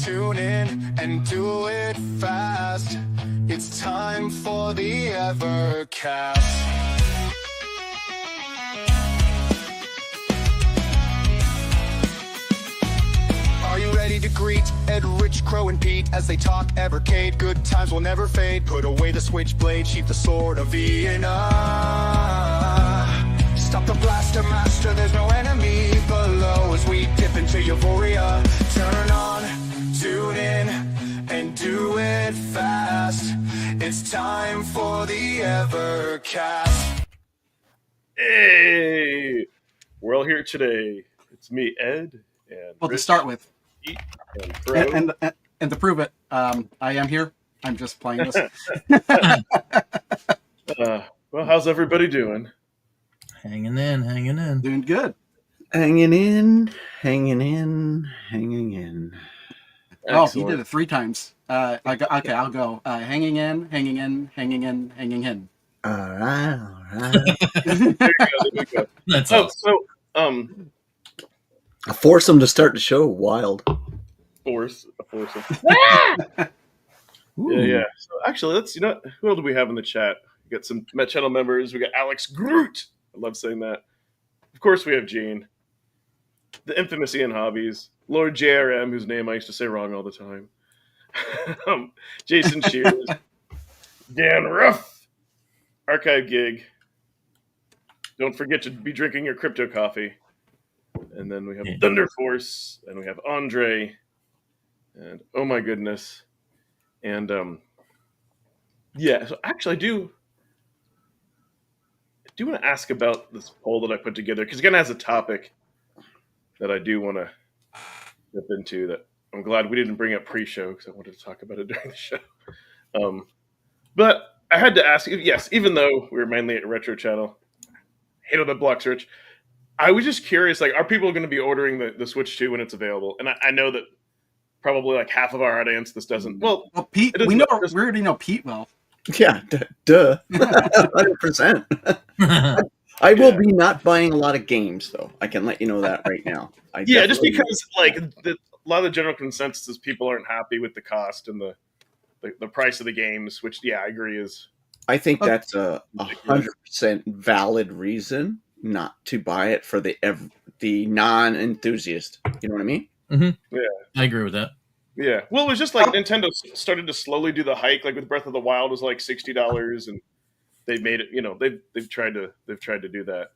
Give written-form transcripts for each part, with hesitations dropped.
tune in and do it fast. It's time for the Evercast. Are you ready to greet Ed, Rich, Crow, and Pete as they talk Evercade? Good times will never fade. Put away the switchblade, sheath the sword of Vienna. Stop the blaster master, there's no enemy below as we dip into euphoria. Turn on, tune in, and do it fast. It's time for the Evercast. Hey, we're all here today. It's me, Ed, and Well, Rich, to start with, and Crow. and to prove it, I am here. I'm just playing this. Well, how's everybody doing? Hanging in. Doing good. Hanging in. Oh, Excellent. you did it 3 times. Okay, I'll go. Hanging in. All right. There you go. That's Oh, awesome. so I forced them to start the show. Wild. force. Ooh. Yeah. So actually, who else do we have in the chat? We got some channel members. We got Alex Groot. I love saying that. Of course, we have Gene, the infamous Ian Hobbies, Lord JRM, whose name I used to say wrong all the time. Jason Shears, Dan Ruff, Archive Gig. Don't forget to be drinking your crypto coffee. And then we have Thunder Force, and we have Andre, and oh my goodness. And so actually I do want to ask about this poll that I put together, because again, it has a topic that I do want to dip into that I'm glad we didn't bring up pre-show, because I wanted to talk about it during the show. But I had to ask, yes, even though we're mainly at Retro Channel, hate all the blocks, Rich, I was just curious, like, are people going to be ordering the Switch 2 when it's available? And I know that probably like half of our audience, this doesn't, well, Pete, we already know Pete well. Yeah, duh. 100%. I will be not buying a lot of games, though. I can let you know that right now. Yeah, just because like a lot of the general consensus is people aren't happy with the cost and the price of the games, which I agree is. I think that's a 100% valid reason not to buy it for the non-enthusiast. You know what I mean? Mm-hmm. Yeah, I agree with that. Yeah, well, it was just like Nintendo started to slowly do the hike. Like with Breath of the Wild was like $60, and they made it. They've tried to do that.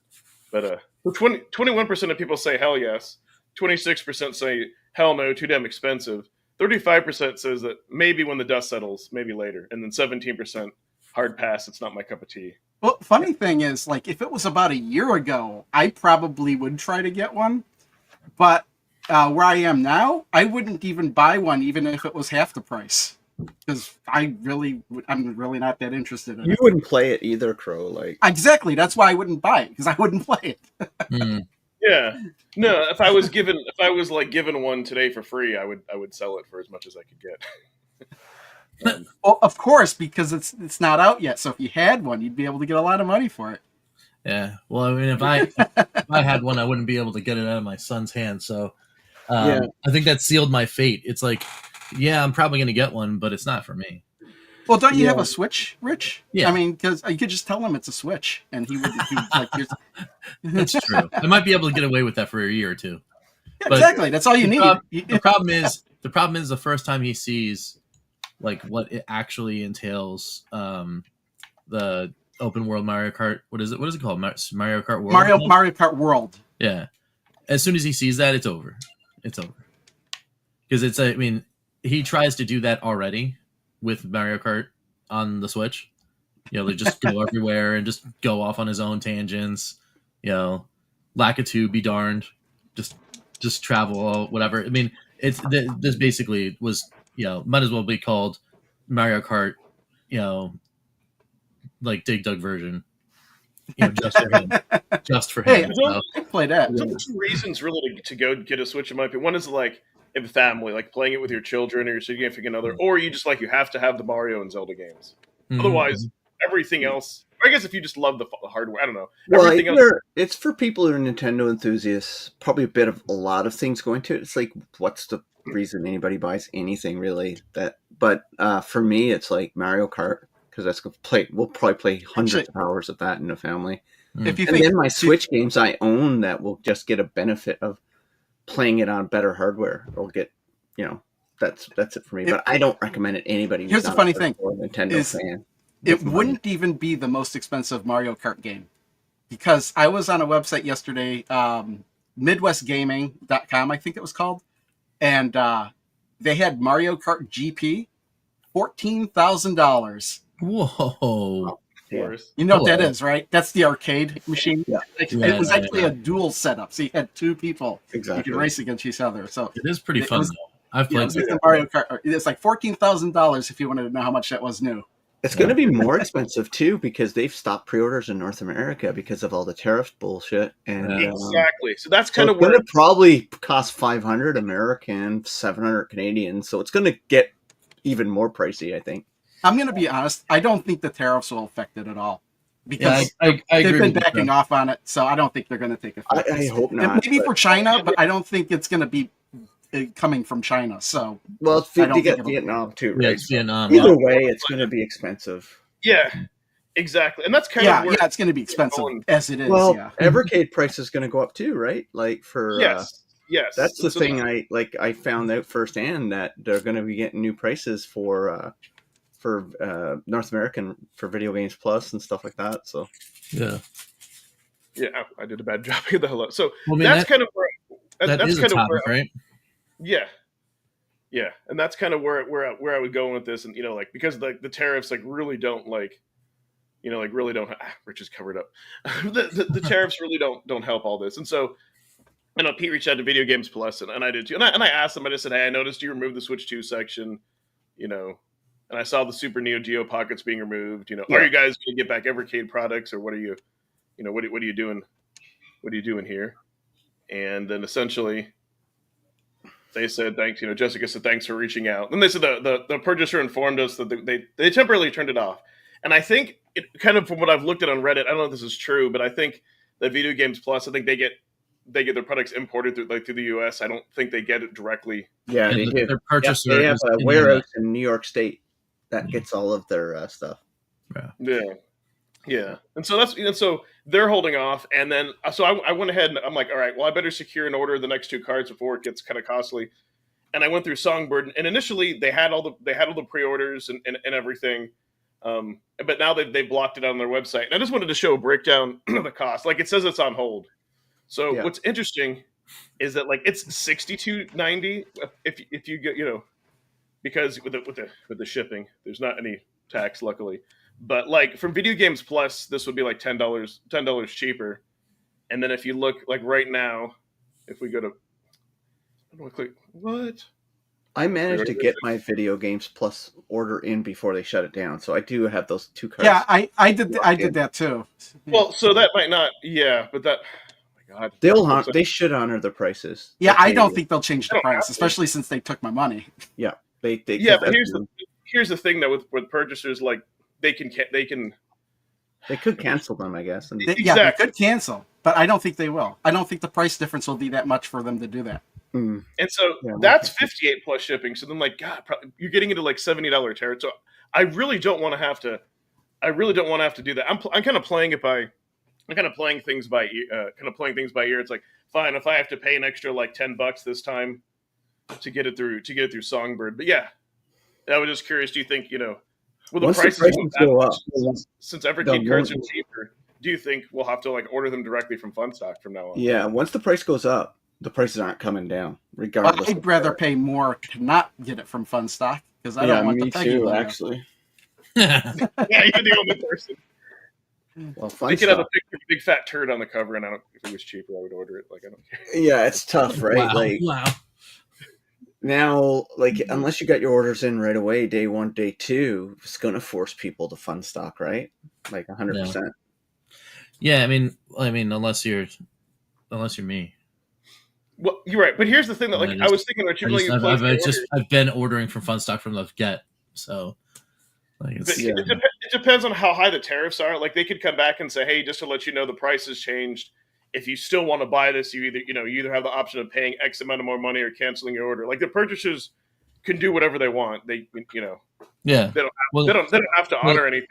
But 21% of people say hell yes. 26% say hell no, too damn expensive. 35% says that maybe when the dust settles, maybe later, and then 17% hard pass. It's not my cup of tea. Well, funny thing is, like, if it was about a year ago, I probably would try to get one. But where I am now, I wouldn't even buy one, even if it was half the price, because I'm really not that interested in it. You wouldn't play it either, Crow. Like Exactly, that's why I wouldn't buy it, because I wouldn't play it. Yeah, no. If I was given one today for free, I would sell it for as much as I could get. Well, of course, because it's not out yet. So if you had one, you'd be able to get a lot of money for it. Yeah. Well, I mean, if I had one, I wouldn't be able to get it out of my son's hand. So I think that sealed my fate. It's like, I'm probably going to get one, but it's not for me. Well, don't you have a Switch, Rich? Yeah. I mean, because you could just tell him it's a Switch, and he would be like, That's true. I might be able to get away with that for a year or two. Yeah, exactly. That's all you need. The problem is the first time he sees like what it actually entails, the open world Mario Kart. What is it called? Mario Kart World. Mario Kart World. Yeah. As soon as he sees that, it's over. Because he tries to do that already with Mario Kart on the Switch. They just go everywhere and just go off on his own tangents. Lakitu be darned. Just travel, whatever. I mean, this basically was, might as well be called Mario Kart, like Dig Dug version. Just for him. Just for him. Hey, play that. There's two reasons really to go get a Switch in my opinion. One is like in the family, like playing it with your children or your significant other, or you just like you have to have the Mario and Zelda games. Mm-hmm. Otherwise, everything else. I guess if you just love the hardware, I don't know. Everything else. It's for people who are Nintendo enthusiasts. Probably a lot of things going to it. It's like, what's the reason anybody buys anything really. But for me, it's like Mario Kart because we'll probably play hundreds of hours of that in the family. If you And think then my Switch games I own that will just get a benefit of playing it on better hardware. It'll get, that's it for me. But I don't recommend it to anybody who's Here's the not funny a thing, Nintendo is fan. it wouldn't even be the most expensive Mario Kart game, because I was on a website yesterday, MidwestGaming.com, I think it was called, and they had Mario Kart GP, $14,000. Whoa. Yeah. You know what that Hello. is, right? That's the arcade machine. Yeah. It was actually a dual setup, so you had two people Exactly. you could race against each other. So It is pretty It fun, was- though. I've yeah, played it was like the Mario Kart. It's like $14,000 if you wanted to know how much that was new. It's going to be more expensive too because they've stopped pre-orders in North America because of all the tariff bullshit. And Exactly. So that's so kind of it's going where to probably cost 500 American, 700 Canadian. So it's going to get even more pricey, I think. I'm going to be honest. I don't think the tariffs will affect it at all, because I they've agree been with you, backing Joe. off on it. So I don't think they're going to take effect. I hope not. Maybe but- for China, but I don't think it's going to be coming from China. So well, I don't you get think it'll- Vietnam too, Yeah, right? it's Vietnam. Either way, it's going to be expensive. yeah, exactly, and that's kind yeah, of where it's going to be expensive as it is. Well, Yeah. Evercade price is going to go up too, right? Like for yes. that's the So thing I found out firsthand that they're going to be getting new prices for North American for Video Games Plus and stuff like that. So Yeah. Yeah, I did a bad job of the hello. So Well, I mean, that's kind of where that that's is a kind of topic, where right? yeah, and that's kind of where I would go with this, and like because the tariffs really don't really don't. Rich is covered up. the tariffs really don't help all this, and so Pete reached out to Video Games Plus, and I did too, and I asked him. I just said, hey, I noticed you removed the Switch 2 section, and I saw the Super Neo Geo Pockets being removed. Are you guys going to get back Evercade products, or what are you, what are you doing? What are you doing here? And then essentially, they said thanks. Jessica said thanks for reaching out. And they said the purchaser informed us that they temporarily turned it off. And I think it kind of from what I've looked at on Reddit, I don't know if this is true, but I think that Video Games Plus, I think they get their products imported through the US. I don't think they get it directly. yeah, they do. Their purchaser They have is a in warehouse in New York State that Mm-hmm. gets all of their stuff. Yeah. And so they're holding off. And then so I went ahead and I'm like, all right, well, I better secure and order the next two cards before it gets kind of costly. And I went through Songbird, and initially they had all the pre-orders and everything. But now they blocked it on their website. And I just wanted to show a breakdown of the cost. Like it says it's on hold. So what's interesting is that it's $62.90 if you get because with the shipping, there's not any tax, luckily. But from Video Games Plus, this would be like $10 cheaper. And then if you look right now, if we go to what? I managed to get my Video Games Plus order in before they shut it down, so I do have those two cards. Yeah, I did that too. Well, so that might not, but that. Oh my God, they should honor the prices. Yeah, Okay. I don't think they'll change the They don't have price, to. especially since they took my money. Yeah, they but here's the thing that with purchasers, they can they could cancel them, I guess. And Yeah, they Exactly. could cancel, but I don't think they will. I don't think the price difference will be that much for them to do that. And so Yeah, that's 58 plus shipping. So then, God, you're getting into $70 territory. So I really don't want to have to. I really don't want to have to do that. I'm kind of playing it by. I'm kind of playing things by ear. It's like, fine, if I have to pay an extra $10 this time to get it through Songbird. But yeah, I was just curious. Do you think will the Once the prices prices go up, since Evercade cards are cheaper? Do you think we'll have to order them directly from Funstock from now on? yeah, once the price goes up, the prices aren't coming down, regardless. I'd rather pay more to not get it from Funstock because I don't want me the Peggy too, logo. actually. Yeah, you're the only person. Well, They could have a Funstock. big fat turd on the cover, and if it was cheaper, I would order it. I don't care. Yeah, it's tough, right? Wow. Now, unless you got your orders in right away, day one, day two, it's going to force people to Funstock, right? 100%. Yeah, I mean, unless you're me. Well, you're right, but here's the thing that I was thinking I've been ordering from Funstock from the get, so it depends on how high the tariffs are. They could come back and say, hey, just to let you know, the price has changed. if you still want to buy this, you either have the option of paying X amount of more money or canceling your order. Like the purchasers can do whatever they want. They Yeah. they don't Well, they don't have to well- honor anything.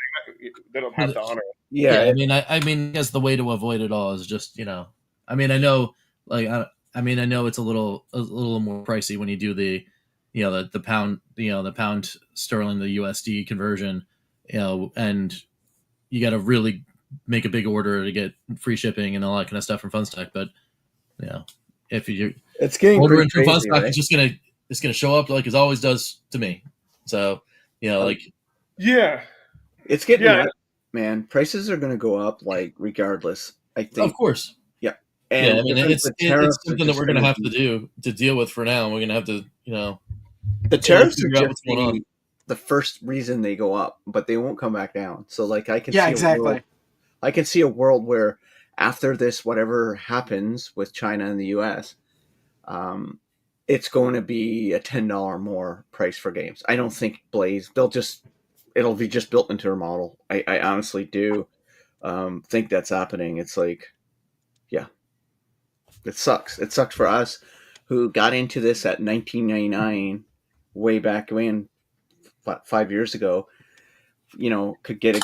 They don't have to honor it. yeah. Yeah, I mean, I guess the way to avoid it all is just, I mean, I know, like, I mean, I know it's a little more pricey when you do the pound, the pound sterling, the USD conversion, and you got to really make a big order to get free shipping and all that kind of stuff from Funstock. But if you it's getting ordering pretty from crazy, Funstock, right? it's gonna show up like it always does to me. So like Yeah, It's getting Yeah. nuts, man. Prices are going to go up, like regardless. I think. of course, And I mean because it's the tariffs are something that just we're gonna gonna have be- to deal with for now. We're gonna have to The tariffs are figure out just what's going on. the first reason they go up, but they won't come back down. So, like, I can Yeah, see exactly. I can see a world where after this, whatever happens with China and the U.S., it's going to be a $10 more price for games. I don't think Blaze. It'll be just built into their model. I honestly do think that's happening. It's like, yeah, it sucks. It sucks for us who got into this at 1999, way back when, 5 years ago. Could get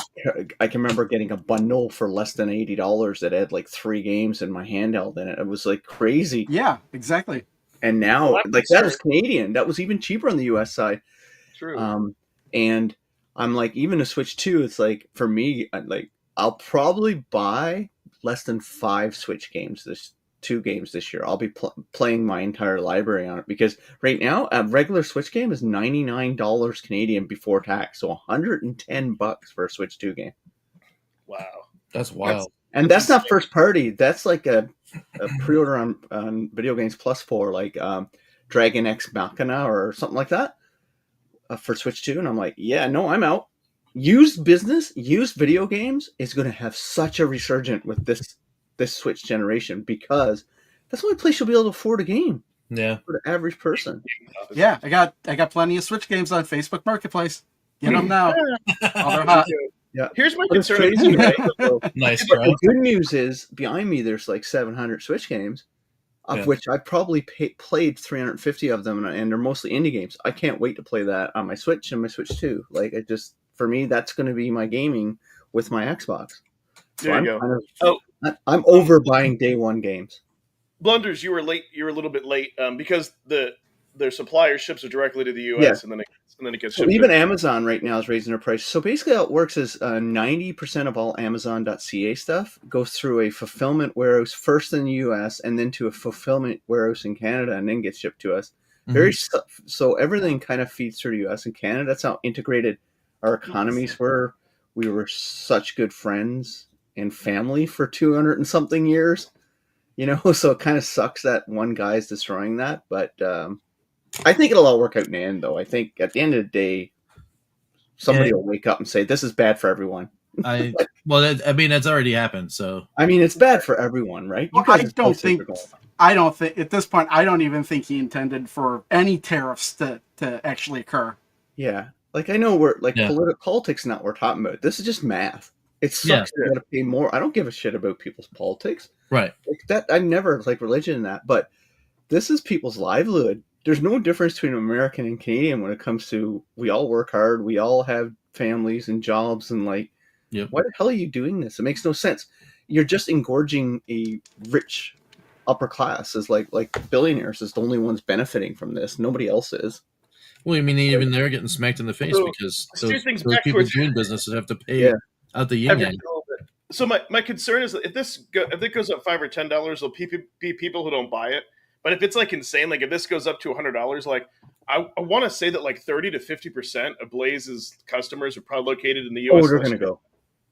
I can remember getting a bundle for less than $80 that had like 3 games in my handheld in it. It was like crazy. Yeah, exactly. And now, Well, like, that was Canadian. That was even cheaper on the US side. true. And I'm like, even a Switch 2, it's like, for me, I'll probably buy less than 5 Switch games 2 games this year. I'll be playing my entire library on it because right now a regular Switch game is $99 Canadian before tax, so $110 for a Switch 2 game. Wow. That's wild. And that's not first party. That's like a pre-order on Video Games Plus for like Dragon X Machina or something like that for Switch 2. And I'm like, yeah, no, I'm out. Used video games is going to have such a resurgent with this Switch generation because that's the only place you'll be able to afford a game Yeah. for the average person. Yeah, I got plenty of Switch games on Facebook Marketplace. Get them now. While they're hot. Yeah. Here's my But it's concern. crazy, right? So, Nice but try. the good news is behind me there's like 700 Switch games, of Yeah. which I probably played 350 of them, and they're mostly indie games. I can't wait to play that on my Switch and my Switch 2. Like, for me, that's going to be my gaming with my Xbox. So There you I'm go. I'm over buying day one games. Blunders, you were late. You were a little bit late because their supplier ships it directly to the U.S. Yeah. and then it gets So shipped. even Amazon right now is raising their price. So basically how it works is 90% of all Amazon.ca stuff goes through a fulfillment warehouse first in the US and then to a fulfillment warehouse in Canada and then gets shipped to us. So everything kind of feeds through the US and Canada. That's how integrated our economies were. We were such good friends and family for 200 and something years. So it kind of sucks that one guy's destroying that. But I think it'll all work out in the end, though. I think at the end of the day, somebody will wake up and say, this is bad for everyone. I mean, that's already happened. So I mean, it's bad for everyone, right? Well, I don't think at this point, I don't even think he intended for any tariffs to actually occur. Yeah. Like, I know we're like Yeah. politics, not what we're talking about. This is just math. It sucks to gotta pay more. I don't give a shit about people's politics. right. Like that, I never like religion in that, but this is people's livelihood. There's no difference between American and Canadian when it comes to we all work hard, we all have families and jobs, and like, Yep. why the hell are you doing this? It makes no sense. You're just engorging a rich upper class as like billionaires is the only ones benefiting from this. Nobody else is. Well, I mean, even they're getting smacked in the face So, because let's do those things back people towards- doing businesses have to pay out the yin Every yang. little bit. So my concern is that if it goes up $5 or $10, there'll be people who don't buy it. But if it's like insane, like if this goes up to $100, like I want to say that like 30 to 50% of Blaze's customers are probably located in the U.S. Oh, they're going to go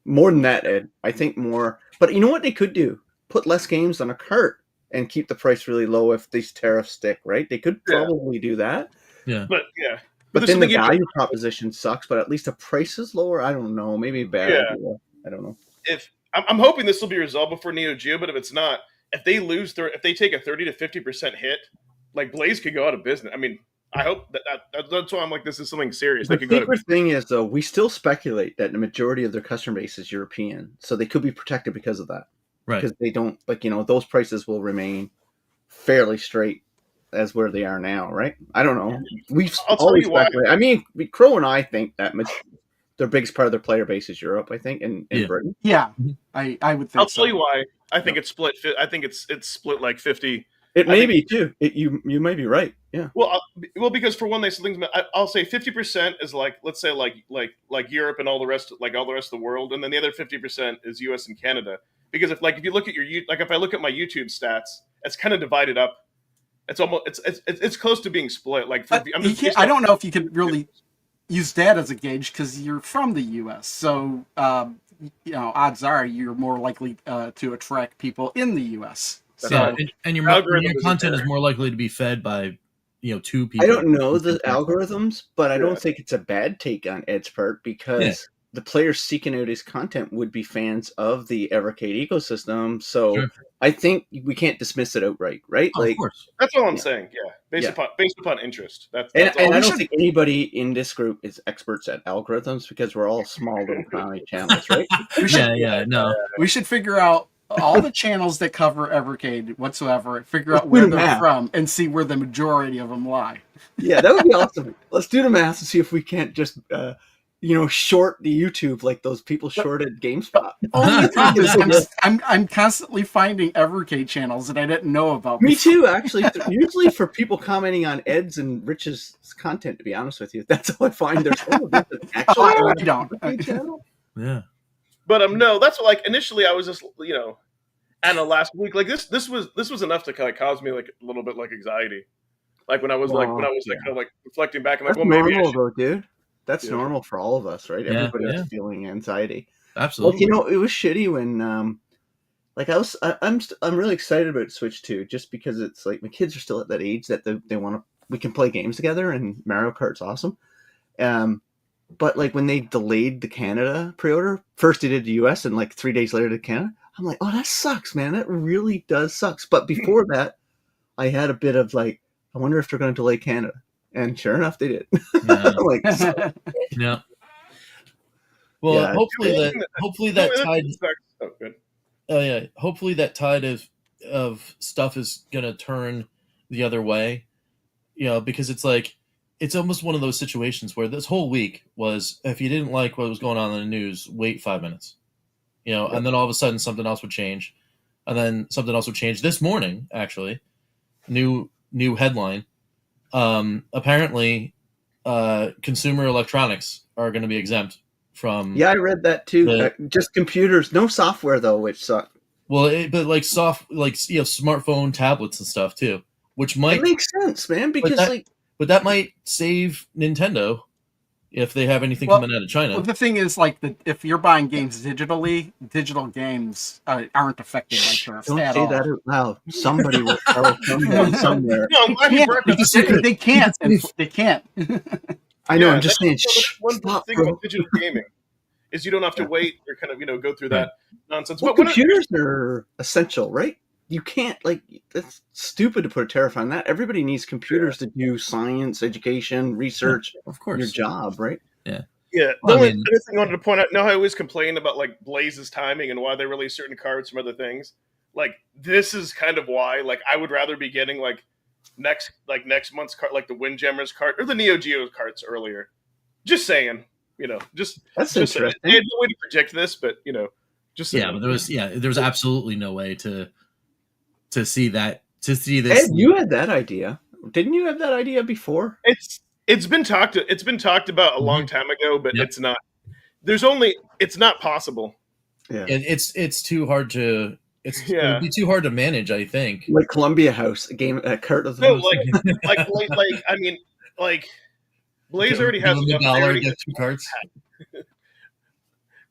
more than that, Ed. I think more. But you know what they could do? Put less games on a cart and keep the price really low if these tariffs stick, right? They could probably do that. Yeah. But yeah. But there's then the something value proposition sucks, but at least the price is lower. I don't know. Maybe a bad idea. I don't know. If I'm hoping this will be resolved before Neo Geo, but if it's not, if they take a 30 to 50% hit, like Blaze could go out of business. I mean, I hope that's why I'm like, this is something serious. They The could go to secret thing is, though, we still speculate that the majority of their customer base is European, so they could be protected because of that. Right. because they don't those prices will remain fairly straight as where they are now, right? I don't know. We've I'll tell always you why. speculated. I mean, Crow and I think that their biggest part of their player base is Europe. I think in Yeah. Britain. Yeah, Mhm. I would think I'll so. tell you why. I think it's split. I think it's split like 50. It I may think- be too. You may be right. Yeah. Well, because for one, they things. I'll say 50% is like, let's say like Europe and all the rest, like all the rest of the world, and then the other 50% is U.S. and Canada. Because if you look at if I look at my YouTube stats, it's kind of divided up. It's almost it's close to being split. Like for, I'm just based I off- don't know if you could really use that as a gauge because you're from the U.S. So odds are you're more likely to attract people in the U.S. So Yeah, and your algorithm isn't content is there. more likely to be fed by two people. I don't know the algorithms, but I Yeah. don't think it's a bad take on Ed's part because the players seeking out his content would be fans of the Evercade ecosystem. So Sure. I think we can't dismiss it outright, right? Oh, of course. That's all I'm Yeah. saying. Yeah, based Yeah. upon interest. That's And all. I we don't should- think anybody in this group is experts at algorithms because we're all small little brownie channels, right? No. we should figure out all the channels that cover Evercade whatsoever, figure out Let's do where the they're math. from, and see where the majority of them lie. Yeah, that would be awesome. Let's do the math and see if we can't just, short the YouTube like those people shorted GameSpot. Only problem is I'm constantly finding Evercade channels that I didn't know about. Me before. too, actually. Usually for people commenting on Ed's and Rich's content, to be honest with you, that's how I find there's there's an actual I don't. Evercade channel. Yeah. But no, that's like initially I was just and the last week like this was enough to kind of cause me like a little bit like anxiety. Like when I was kind of like reflecting back and like, That's well, maybe I normal, should. though, dude. That's Yeah. normal for all of us, right? Yeah, Everybody yeah. was feeling anxiety. Absolutely. Like, it was shitty when, I'm really excited about Switch 2 just because it's like my kids are still at that age that they want to, we can play games together and Mario Kart's awesome. But like when they delayed the Canada pre-order, first they did the US and like 3 days later to Canada, I'm like, oh, that sucks, man. That really does sucks. But before that, I had a bit of like, I wonder if they're going to delay Canada. And sure enough, they did. Yeah. I'm like, Yeah. Well, Yeah. hopefully that tide. Oh, good. Oh yeah. Hopefully that tide of stuff is gonna turn the other way. Because it's almost one of those situations where this whole week was, if you didn't like what was going on in the news, wait 5 minutes. And then all of a sudden something else would change, and then something else would change. This morning, actually, new headline. Apparently, consumer electronics are going to be exempt from. yeah, I read that too. Just computers, no software though, which sucks. Well, but like smartphone, tablets, and stuff too, which might It makes sense, man, because but that might save Nintendo if they have anything Well- coming out of China. Well, the thing is, if you're buying games digitally, digital games aren't affected by tariffs don't at say all. that out loud. Somebody will tell someone somewhere. No, I'm glad you brought that up. They can't. They can't. I know. Yeah, I'm just saying. that's one Stop, thing bro. about digital gaming is you don't have to wait or kind of go through that nonsense. Well, But when computers are essential, right? You can't that's stupid to put a tariff on that. Everybody needs computers to do science, education, research, Of course. your job, right? Yeah, Well, the I only mean- other thing I wanted to point out, now I always complain about like Blaze's timing and why they release certain cards from other things. Like this is kind of why. Like I would rather be getting like next month's card, like the Windjammers card or the Neo Geo cards earlier. Just saying, just That's just interesting. I had no way to project this, but just saying. Yeah, but there was absolutely no way to see that, to see Ed, this. you had that idea. Didn't you have that idea before? It's been talked about a long time ago, but Yep. it's not. It's not possible. Yeah. It's too hard to. It Yeah. would be too hard to manage, I think. Like Columbia House, a cart of the No, house. I mean, like Blaze already has Give them enough. a They dollar, already- get 2 cards.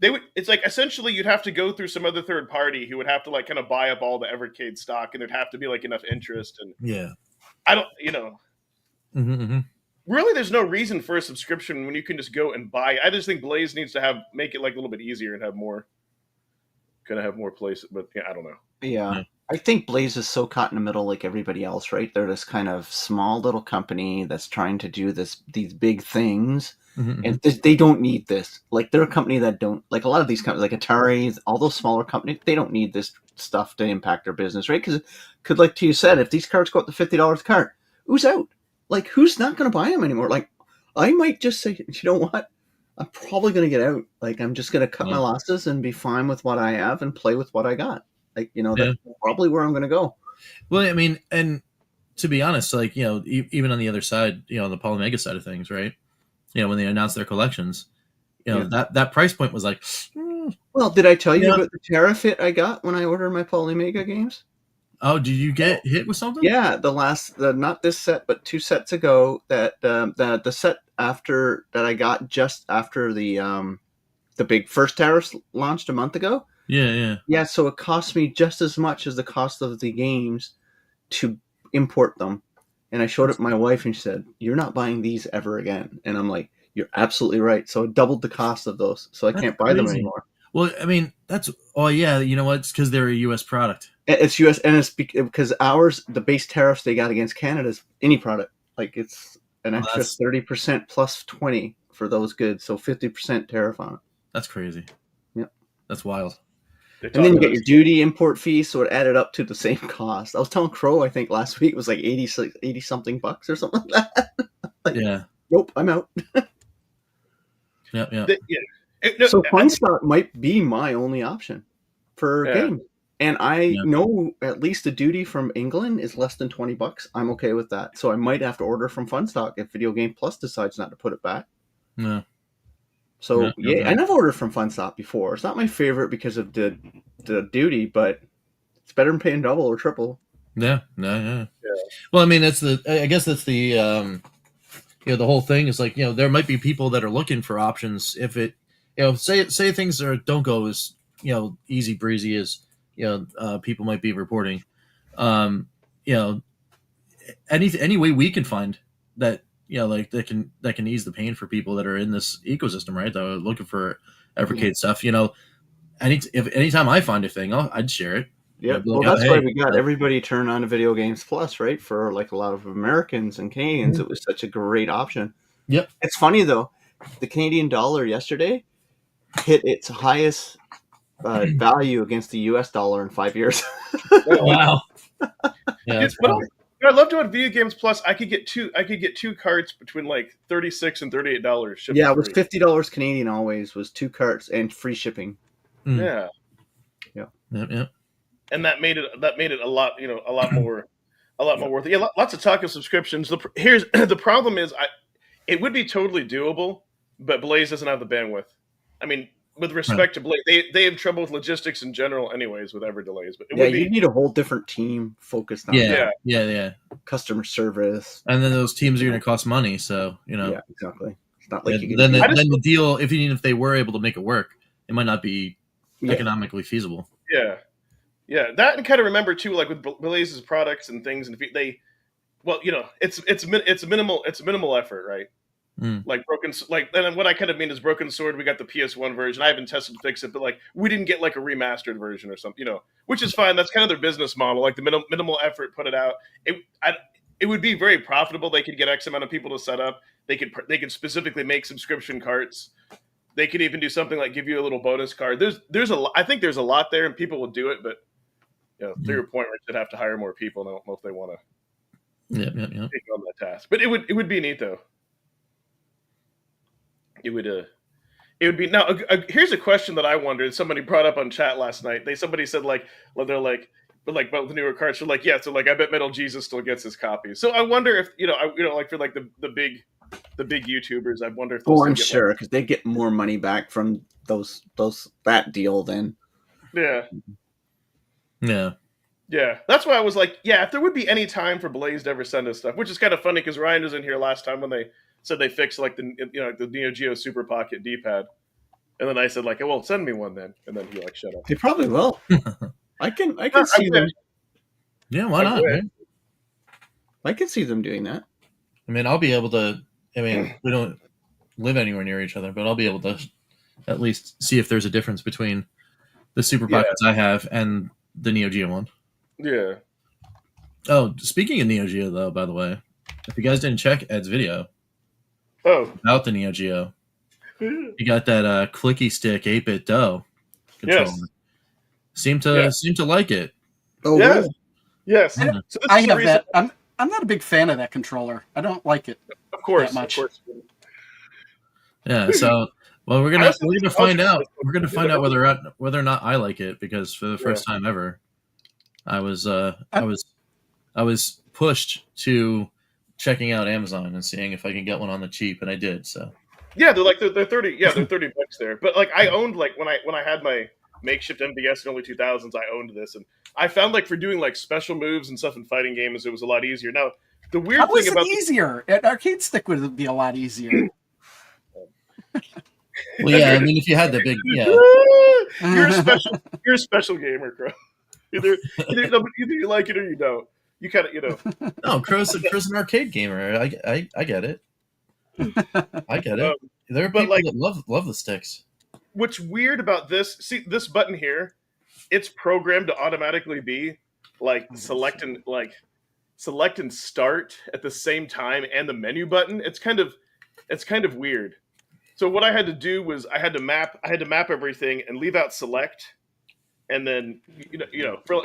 They would. It's like essentially you'd have to go through some other third party who would have to like kind of buy up all the Evercade stock, and there'd have to be like enough interest. And Yeah. I don't, Mm-hmm. really, there's no reason for a subscription when you can just go and buy. I just think Blaze needs to make it like a little bit easier and have more, kind of have more place. But yeah, I don't know. Yeah. Yeah. I think Blaze is so caught in the middle like everybody else, right? They're this kind of small little company that's trying to do these big things. And they don't need this. Like, they're a company that don't, like a lot of these companies, like Atari, all those smaller companies, they don't need this stuff to impact their business, right? Because, like you said, if these cards go up to $50 a card, who's out? Like, who's not going to buy them anymore? Like, I might just say, you know what? I'm probably going to get out. Like, I'm just going to cut my losses and be fine with what I have and play with what I got. Like, that's probably where I'm going to go. Well, I mean, and to be honest, like, even on the other side, the Polymega side of things, right? When they announced their collections, that price point was like, well, did I tell you about the tariff hit I got when I ordered my Polymega games? Oh, did you get hit with something? Yeah, not this set, but 2 sets ago, that the set after that I got just after the big first tariffs launched a month ago. Yeah. So it cost me just as much as the cost of the games to import them. And I showed it to my wife, and she said, "You're not buying these ever again." And I'm like, "You're absolutely right." So it doubled the cost of those, so I can't buy them anymore. Well, I mean, you know what? It's because they're a U.S. product. It's U.S. and it's because ours, the base tariffs they got against Canada is any product. Like, it's an extra 30% plus 20 for those goods, so 50% tariff on it. That's crazy. Yeah, that's wild. And then you get your duty import fee, so it added up to the same cost. I was telling Crow, I think last week it was like 80 something bucks or something like that. Like, nope, I'm out. Yeah. So FunStock might be my only option for a game. And I know at least the duty from England is less than $20. I'm okay with that. So I might have to order from FunStock if Video Game Plus decides not to put it back. Yeah. So I never ordered from FunStop before. It's not my favorite because of the duty, but it's better than paying double or triple. Yeah. Well, I mean, I guess that's the the whole thing is like, there might be people that are looking for options if it, say things don't go as easy breezy as people might be reporting. Any way we can find that. Like that can ease the pain for people that are in this ecosystem, right? That are looking for Evercade stuff. Anytime I find a thing, I'd share it. Yeah, well, that's why we got everybody turn on to Video Games Plus, right? For like a lot of Americans and Canadians, it was such a great option. Yep. It's funny though, the Canadian dollar yesterday hit its highest value against the U.S. dollar in 5 years. Wow. Yeah. I love doing Video Games Plus. I could get two carts between like $36 and $38. Yeah, it was $50 Canadian always. Was 2 carts and free shipping. Yeah. And that made it a lot more worth it. Yeah, lots of talk of subscriptions. The problem is, it would be totally doable, but Blaze doesn't have the bandwidth. I mean, with respect to Blaze, they have trouble with logistics in general, anyways, with ever delays. But you need a whole different team focused on customer service, and then those teams are going to cost money. So yeah, exactly. It's not like then the deal, if they were able to make it work, it might not be economically feasible. Yeah. That, and kind of remember too, like with Blaze's products and things, and it's minimal effort, right? Like and what I kind of mean is Broken Sword. We got the PS1 version. I haven't tested to fix it, but like we didn't get like a remastered version or something, which is fine. That's kind of their business model. Like the minimal effort, put it out. It would be very profitable. They could get X amount of people to set up. They could specifically make subscription carts. They could even do something like give you a little bonus card. I think there's a lot there, and people will do it. But to your point, we should have to hire more people. And I don't know if they want to take on that task. But it would be neat though. It would be now. Here's a question that I wondered. Somebody brought up on chat last night. Somebody said about the newer carts. They're like, yeah. So like, I bet Metal Jesus still gets his copy. So I wonder if like for like the big YouTubers, I wonder if I'm sure because they get more money back from that deal than Yeah, that's why I was like, if there would be any time for Blaze to ever send us stuff, which is kind of funny because Ryan was in here last time when they said they fixed like the Neo Geo Super Pocket D-pad, and then I said like, well, send me one then, and then he like shut up. They probably will. I can see them. Yeah, why not? Right? I can see them doing that. I mean, I'll be able to. I mean, we don't live anywhere near each other, but I'll be able to at least see if there's a difference between the Super Pockets I have and the Neo Geo one. Yeah. Oh, speaking of Neo Geo, though, by the way, if you guys didn't check Ed's video, Oh, without the Neo Geo. You got that clicky stick 8-bit dough controller. yes, Seem Yeah. to like it. Oh, yes, really? yes. Yeah. So this I is the have reason. that. I'm not a big fan of that controller. I don't like it Of course, that much. of course. Yeah. So, well, we're I gonna also we're think gonna nostalgia find out. is like- We're gonna find out whether or not I like it, because for the Yeah. first time ever, I was pushed to checking out Amazon and seeing if I can get one on the cheap, and I did. So Yeah, they're 30. Yeah, they're $30 there. But like I owned like when I had my makeshift MVS in early 2000s, I owned this, and I found like for doing like special moves and stuff in fighting games, it was a lot easier. Now the weird How thing is it about easier? An arcade stick would be a lot easier. well, yeah. I mean, if you had the big, yeah, you're a special gamer, Crow. Either you like it or you don't. You kind of no, Crow's an arcade gamer. I get it. I get it. There are but, people like- that love the sticks. What's weird about this? See this button here? It's programmed to automatically be like select and start at the same time, and the menu button. It's kind of weird. So what I had to do was I had to map everything and leave out select, and then for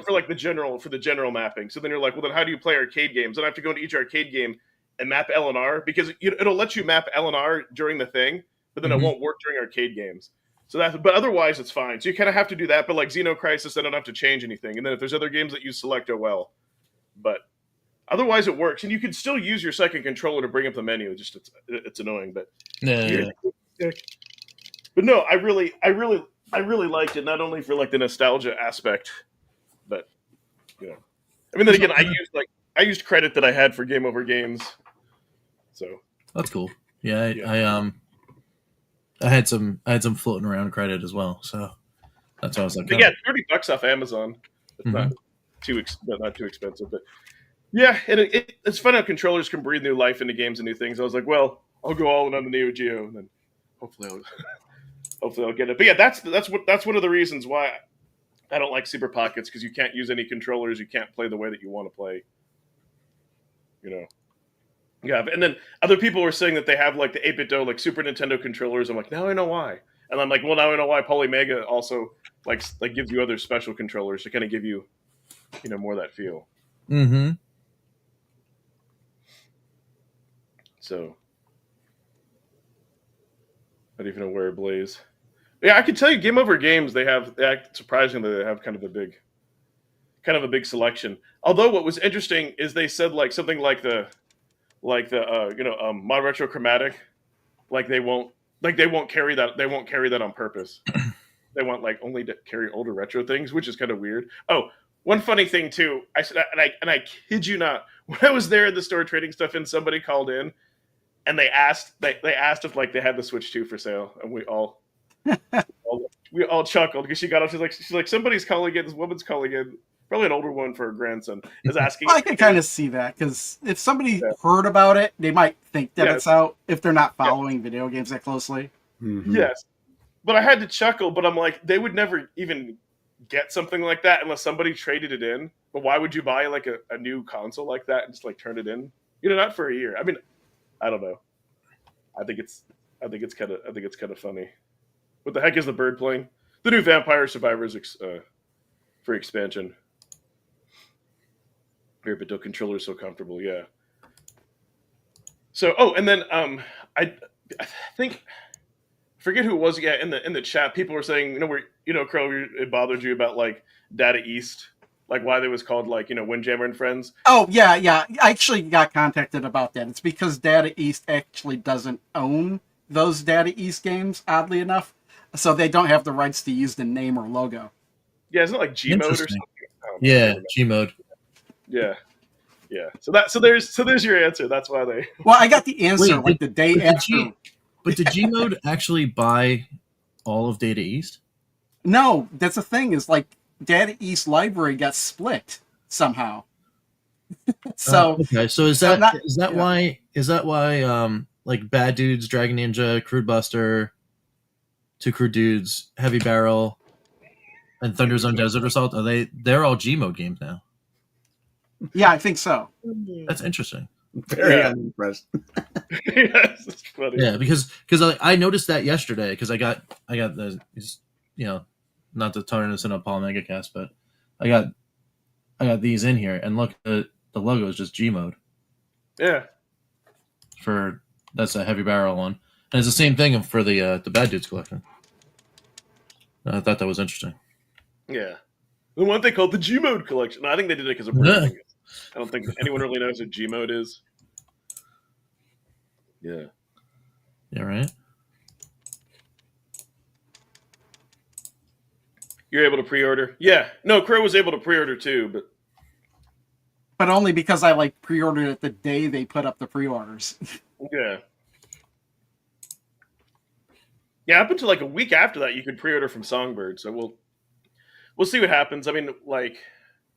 the general mapping. So then you're like, well, then how do you play arcade games? Then I have to go into each arcade game and map L and R, because it'll let you map L and R during the thing, but then Mhm. it won't work during arcade games. So but otherwise it's fine. So you kind of have to do that. But like Xenocrisis, I don't have to change anything. And then if there's other games that use select, oh well. But otherwise it works, and you can still use your second controller to bring up the menu. Just it's annoying, but Yeah. but no, I really liked it, not only for like the nostalgia aspect, but I mean, then again, I used credit that I had for Game Over Games, so That's cool. Yeah, Yeah. I had some floating around credit as well, so that's why I was like, but oh. yeah, $30 off Amazon. It's not not too expensive, but yeah, and it's fun how controllers can breathe new life into games and new things. I was like, well, I'll go all in on the Neo Geo, and then hopefully I'll get it. But yeah, that's one of the reasons why I don't like Super Pockets, because you can't use any controllers. You can't play the way that you want to play. Yeah, and then other people were saying that they have like the 8-bit dough, like Super Nintendo controllers. I'm like, now I know why. And I'm like, well, now I know why Polymega also like gives you other special controllers to kind of give you, more of that feel. Mm-hmm. So I don't even know where it Blaze. Yeah, I can tell you, Game Over Games, surprisingly they have kind of a big selection. Although what was interesting is they said like something like the Mod Retro Chromatic, like they won't carry that on purpose. They want like only to carry older retro things, which is kind of weird. Oh, one funny thing too, I said, and I kid you not, when I was there in the store trading stuff in, somebody called in and they asked if like they had the Switch 2 for sale, and we all chuckled, because she got up. She's like somebody's calling in. This woman's calling in, probably an older one for her grandson, is asking. I can kind of see that, because if somebody heard about it, they might think that it's out if they're not following video games that closely. Mhm. Yes, but I had to chuckle. But I'm like, they would never even get something like that unless somebody traded it in. But why would you buy like a new console like that and just like turn it in? Not for a year. I mean, I don't know. I think it's kind of funny. What the heck is the bird playing? The new Vampire Survivors for expansion. But the controller is so comfortable, yeah. So, and then I think, forget who it was. Yeah, in the chat, people were saying, Crow, it bothered you about like Data East, like why they was called like Windjammer and Friends. Oh yeah. I actually got contacted about that. It's because Data East actually doesn't own those Data East games, oddly enough, so they don't have the rights to use the name or logo. Yeah, isn't it like G mode or something? Yeah, G mode. Yeah. So there's your answer. That's why they. Well, I got the answer Wait, the day after. But did G mode actually buy all of Data East? No, that's the thing, is like Data East library got split somehow. So okay, so is so that not- why like Bad Dudes, Dragon Ninja, Crude Buster, Two Crude Dudes, Heavy Barrel, and Thunder Zone Desert Assault, they're all G mode games now? yeah, I think so. That's interesting. Very Yeah. unimpressed. Yes, it's funny. Yeah, because I noticed that yesterday because I got the not to turn this into a Paul Megacast, but I got these in here and look, the logo is just G mode Yeah. for that's a heavy barrel one, and it's the same thing for the Bad Dudes collection. I thought that was interesting. Yeah. The one they called the G Mode collection. I think they did it because of branding. I don't think anyone really knows what G Mode is. Yeah. Yeah, right. You're able to pre-order? Yeah. No, Crow was able to pre-order too, But only because I like pre-ordered it the day they put up the pre-orders. yeah. Yeah, up until like a week after that, you could pre-order from Songbird. So we'll see what happens. I mean, like,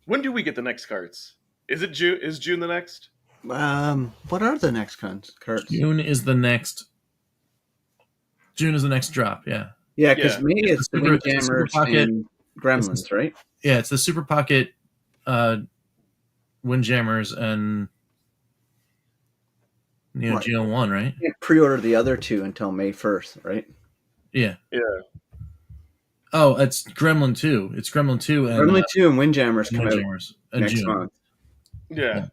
when do we get the next carts? Is it June? Is June the next? What are the next carts? June is the next drop. Yeah. Yeah, because Yeah. May It's is the the Super- it's the Windjammers Super Pocket. and Gremlins, right? Yeah, it's the Super Pocket, Windjammers and Neo Right. Geo 1, right? You can't pre-order the other two until May 1st, right? Yeah. Yeah. Oh, it's Gremlin 2. It's Gremlin 2 and Gremlin 2 and Windjammers come out Windjammers in next June. month. Yeah.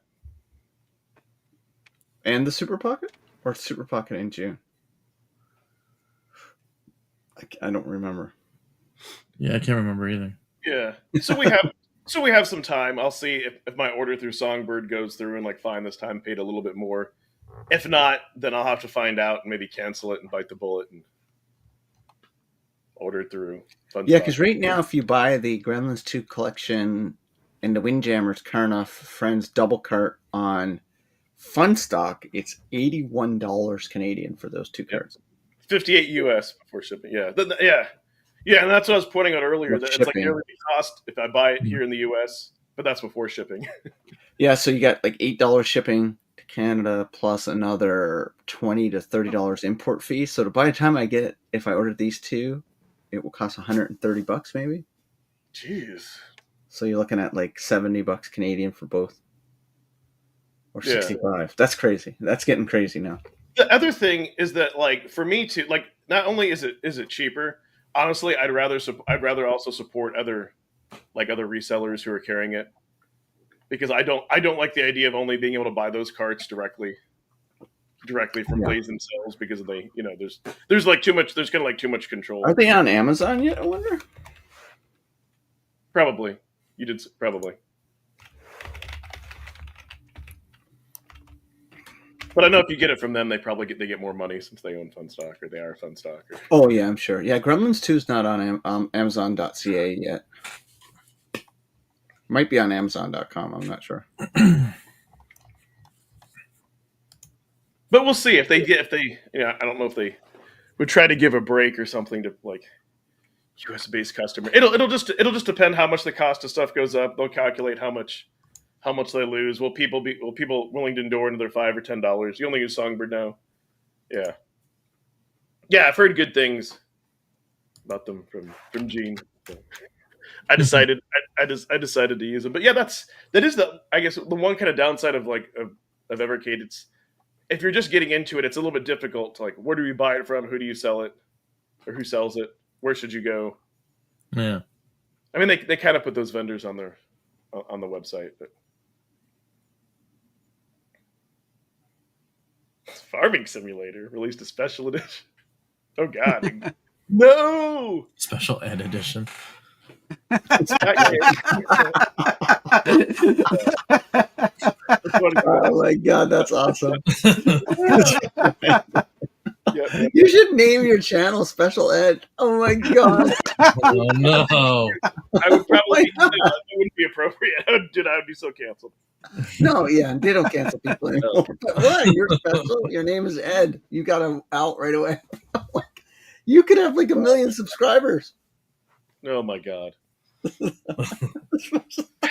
And the Super Pocket? Or Super Pocket in June? I don't remember. Yeah, I can't remember either. Yeah. So we have some time. I'll see if my order through Songbird goes through and like fine this time paid a little bit more. If not, then I'll have to find out and maybe cancel it and bite the bullet and order it through. Yeah, because right now, if you buy the Gremlins 2 collection and the Windjammers Karnoff Friends double cart on Funstock, it's $81 Canadian for those two carts. 58 US before shipping. Yeah. Yeah, and that's what I was pointing out earlier. With That it's like shipping. nearly the cost if I buy it here in the US, but that's before shipping. Yeah, so you got like $8 shipping to Canada plus another $20 to $30 import fee. So by the time I get it, if I order these two, it will cost $130 maybe. Jeez. So you're looking at like $70 Canadian for both, or Yeah. 65. That's crazy. That's getting crazy now. The other thing is that, like, for me to like, not only is it cheaper. Honestly, I'd rather also support other resellers who are carrying it, because I don't like the idea of only being able to buy those carts directly from Blaze themselves, because they there's like too much. There's kind of like too much control. Are they on Amazon yet? I wonder. Probably. You did probably. But I know if you get it from them, they get more money since they own Funstock, or they are Funstock. Oh yeah, I'm sure. Yeah, Gremlins 2 is not on Amazon.ca yet. Might be on Amazon.com. I'm not sure. But we'll see if they I don't know if they would try to give a break or something to like US based customer. It'll just depend how much the cost of stuff goes up. They'll calculate how much they lose. Will people willing to endure another $5 or $10? You only use Songbird now. Yeah. Yeah, I've heard good things about them from Gene. So I decided I decided to use them. But yeah, that is I guess the one kind of downside of Evercade. It's if you're just getting into it, it's a little bit difficult to like, where do you buy it from? Who do you sell it? Or who sells it? Where should you go? Yeah. I mean, they kind of put those vendors on the website, but Farming Simulator released a special edition. Oh God, no! Special ed edition. It's not Oh my god, that's awesome. Yeah. You should name your channel Special Ed. Oh my god. Oh no. I would probably that wouldn't be appropriate. I would be so canceled. No, yeah, they don't cancel people anymore. But what? You're special. Your name is Ed. You got to out right away. You could have like 1 million subscribers. Oh my God.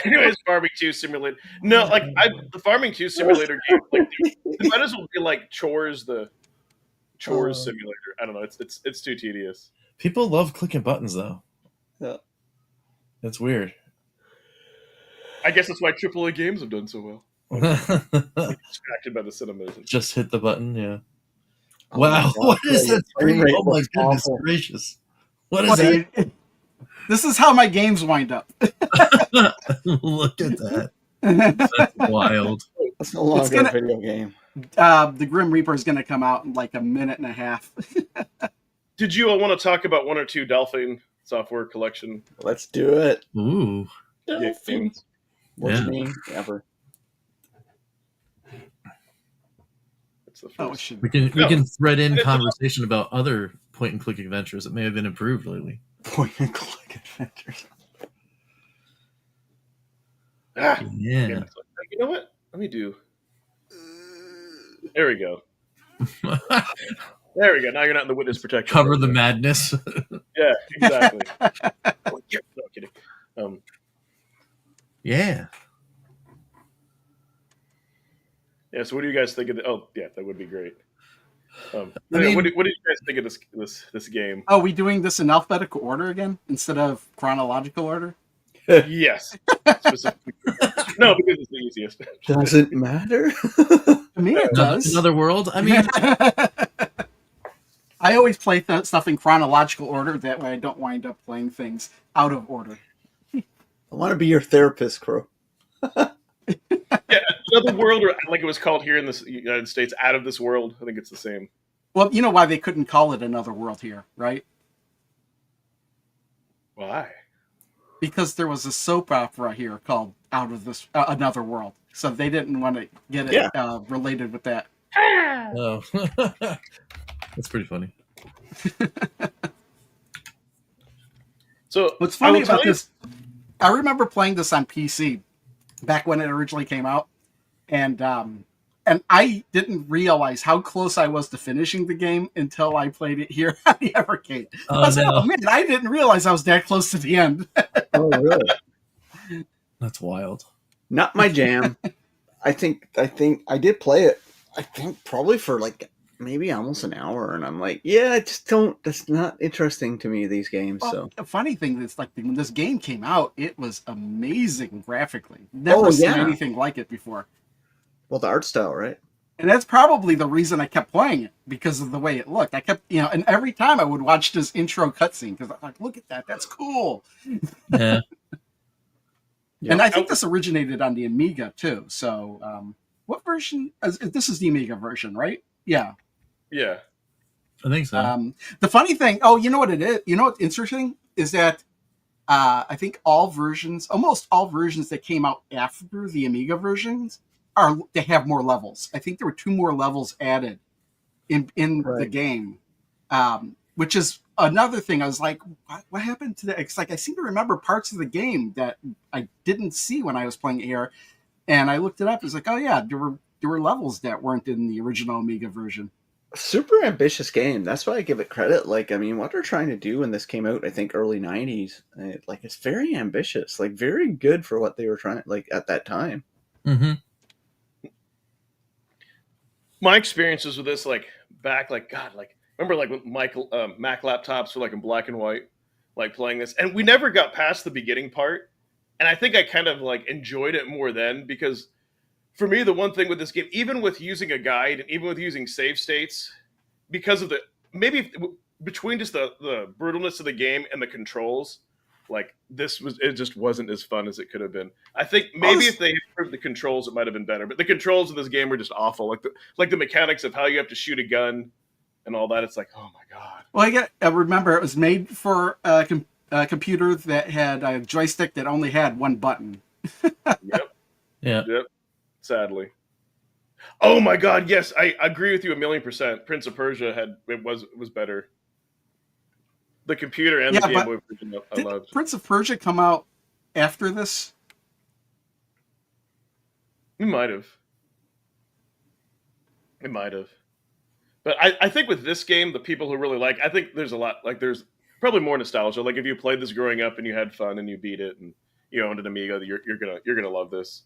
Anyways, Farming 2 Simulator. No, like the Farming 2 Simulator game, like it might as well be like Chores Simulator. I don't know. It's too tedious. People love clicking buttons though. Yeah. That's weird. I guess that's why AAA games have done so well. Distracted by the cinemas. Just hit the button. Yeah. Oh my Wow. God, What is the that frame screen? rate Oh my looks goodness awful. gracious! What is What do that? you- this is how my games wind up. Look at that. That's wild. That's no longer gonna- a video game. The Grim Reaper is going to come out in like a minute and a half. Did you all want to talk about one or two Delphine Software collection Let's do it. Ooh. games? What's Yeah. your name? Ever. That's the first. Oh, it should. We can thread in conversation about other point and click adventures that may have been improved lately. Point and click adventures. Ah, Yeah. you know what? Let me do. There we go. There we go. Now you're not in the witness protection. Cover the madness. Yeah, exactly. No kidding. Yeah. Yeah. So, what do you guys think of? Oh, yeah, that would be great. I mean- what do you guys think of this game? Oh, we doing this in alphabetical order again instead of chronological order? Yes. Specifically. No, because it's the easiest. Doesn't matter. To me, it does. Another world. I mean, I always play stuff in chronological order. That way, I don't wind up playing things out of order. I want to be your therapist, Crow. Yeah, Another World, or like it was called here in the United States, Out of This World. I think it's the same. Well, you know why they couldn't call it Another World here, right? Why? Because there was a soap opera here called Out of This Another World, so they didn't want to get it related with that. oh. That's pretty funny. So What's funny I will about tell you- this, I remember playing this on PC back when it originally came out, and I didn't realize how close I was to finishing the game until I played it here on the Evercade. I was like, no. oh man, I didn't realize I was that close to the end. Oh, really? That's wild. Not my jam. I think I did play it. I think probably for like maybe almost an hour, and I'm like, yeah, I just don't. That's not interesting to me. These games. Well, So the funny thing is, like when this game came out, it was amazing graphically. Never seen anything like it before. well, the art style, right? And that's probably the reason I kept playing it, because of the way it looked. I kept, and every time I would watch this intro cutscene because I'm like, look at that, that's cool. Yeah. And I think this originated on the Amiga too. So, what version? This is the Amiga version, right? Yeah. Yeah. I think so. The funny thing, you know what it is? You know what's interesting is that I think almost all versions that came out after the Amiga versions they have more levels. I think there were 2 more levels added in the game, which is another thing. I was like, what happened to that? It's like I seem to remember parts of the game that I didn't see when I was playing here, and I looked it up. It's like, oh yeah, there were levels that weren't in the original Amiga version. Super ambitious game. That's why I give it credit. Like, I mean, what they're trying to do when this came out, I think early '90s, it's very ambitious. Like, very good for what they were trying. Like at that time. Mm-hmm. My experiences with this, remember when Mac laptops were in black and white, playing this, and we never got past the beginning part, and I think I kind of enjoyed it more then, because for me the one thing with this game, even with using a guide and even with using save states, because of between just the brutalness of the game and the controls, it just wasn't as fun as it could have been. I think maybe if they improved the controls, it might have been better. But the controls of this game were just awful. Like the mechanics of how you have to shoot a gun and all that. It's like, oh my god. Well, I remember it was made for a computer that had a joystick that only had one button. Yep. Yeah. Yep. Sadly. Oh my god. Yes, I agree with you 1,000,000%. Prince of Persia was better. The computer and the Game Boy version I loved. Did Prince of Persia come out after this? It might have. But I think with this game, the people who really I think there's a lot, there's probably more nostalgia. Like if you played this growing up and you had fun and you beat it and you owned an Amiga, you're gonna love this.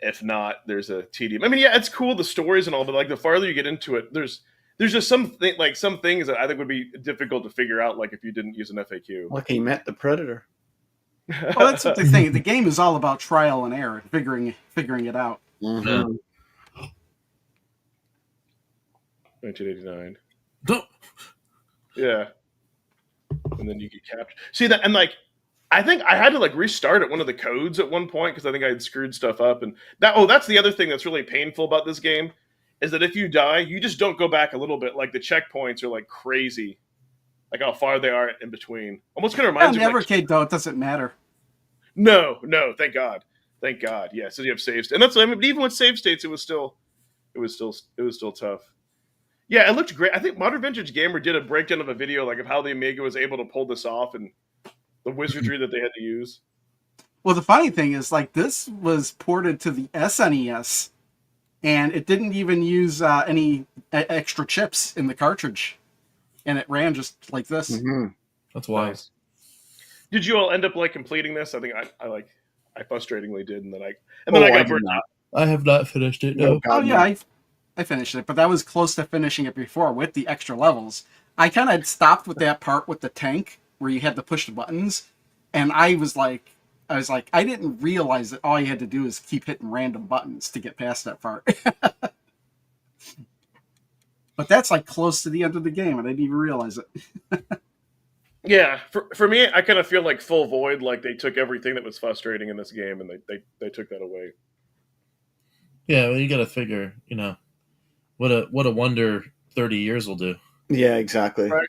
If not, there's a tedium. I mean, yeah, it's cool, the stories and all, but the farther you get into it, there's just some things that I think would be difficult to figure out, if you didn't use an FAQ. Like he met the Predator. Well, that's what the thing. The game is all about trial and error, figuring it out. Mhm. 1989. Don't- Yeah, and then you get captured. See that, and like, I think I had to like restart at one of the codes at one point because I think I had screwed stuff up, and that. Oh, that's the other thing that's really painful about this game, is that if you die, you just don't go back a little bit. Like the checkpoints are like crazy, like how far they are in between. Almost kind of On reminds the you. Of, like, Evercade, though, it doesn't matter. no, thank God, thank God. Yeah, so you have save states, and that's. I mean, even with save states, it was still tough. Yeah, it looked great. I think Modern Vintage Gamer did a breakdown of a video like of how the Amiga was able to pull this off and the wizardry that they had to use. Well, the funny thing is, like, this was ported to the SNES, and it didn't even use any extra chips in the cartridge, and it ran just like this. Mhm. That's wild. Nice. Did you all end up like completing this? I think I frustratingly did, and then I got did burnt not. I have not finished it. No, No. Oh God, yeah, no. I finished it, but that was close to finishing it before with the extra levels. I kind of stopped with that part with the tank where you had to push the buttons, and I was like, I didn't realize that all you had to do is keep hitting random buttons to get past that part. But that's like close to the end of the game, and I didn't even realize it. Yeah, for me, I kind of feel like Full Void. Like they took everything that was frustrating in this game, and they took that away. Yeah, well, you got to figure, what a wonder 30 years will do. Yeah, exactly. Right.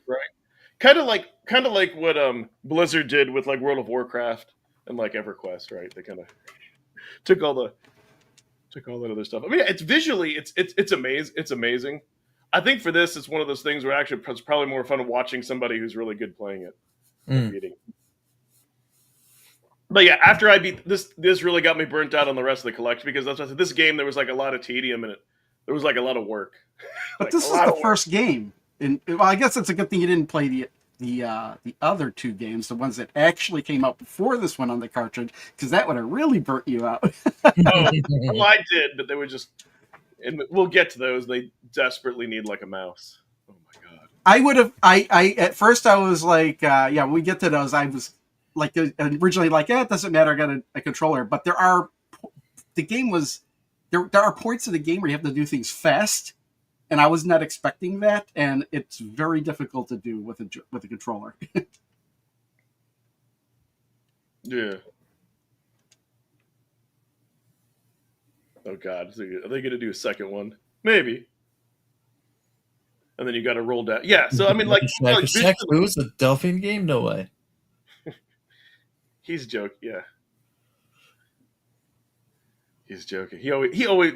Kind of like what Blizzard did with like World of Warcraft and like EverQuest. Right? They kind of took all that other stuff. I mean, it's visually, it's amazing. It's amazing. I think for this, it's one of those things where actually it's probably more fun watching somebody who's really good playing it. Beating. But yeah, after I beat this really got me burnt out on the rest of the collection because that's what I said. This game there was like a lot of tedium in it. There was like a lot of work. But Like, this a is lot the of work. first game, and well, I guess it's a good thing you didn't play the other two games, the ones that actually came out before this one on the cartridge, because that would have really burnt you out. Well, I did, but they were just. And we'll get to those. They desperately need like a mouse. Oh my god! I would have. I at first I was like, yeah. When we get to those, I was like originally like, yeah, it doesn't matter. I got a controller, but there are points of the game where you have to do things fast, and I was not expecting that, and it's very difficult to do with a controller. Yeah. Oh god! Are they going to do a second one? Maybe. And then you got to roll down. Yeah. So I mean, like Who's a Delphine game? No way. he's joking. Yeah. He's joking.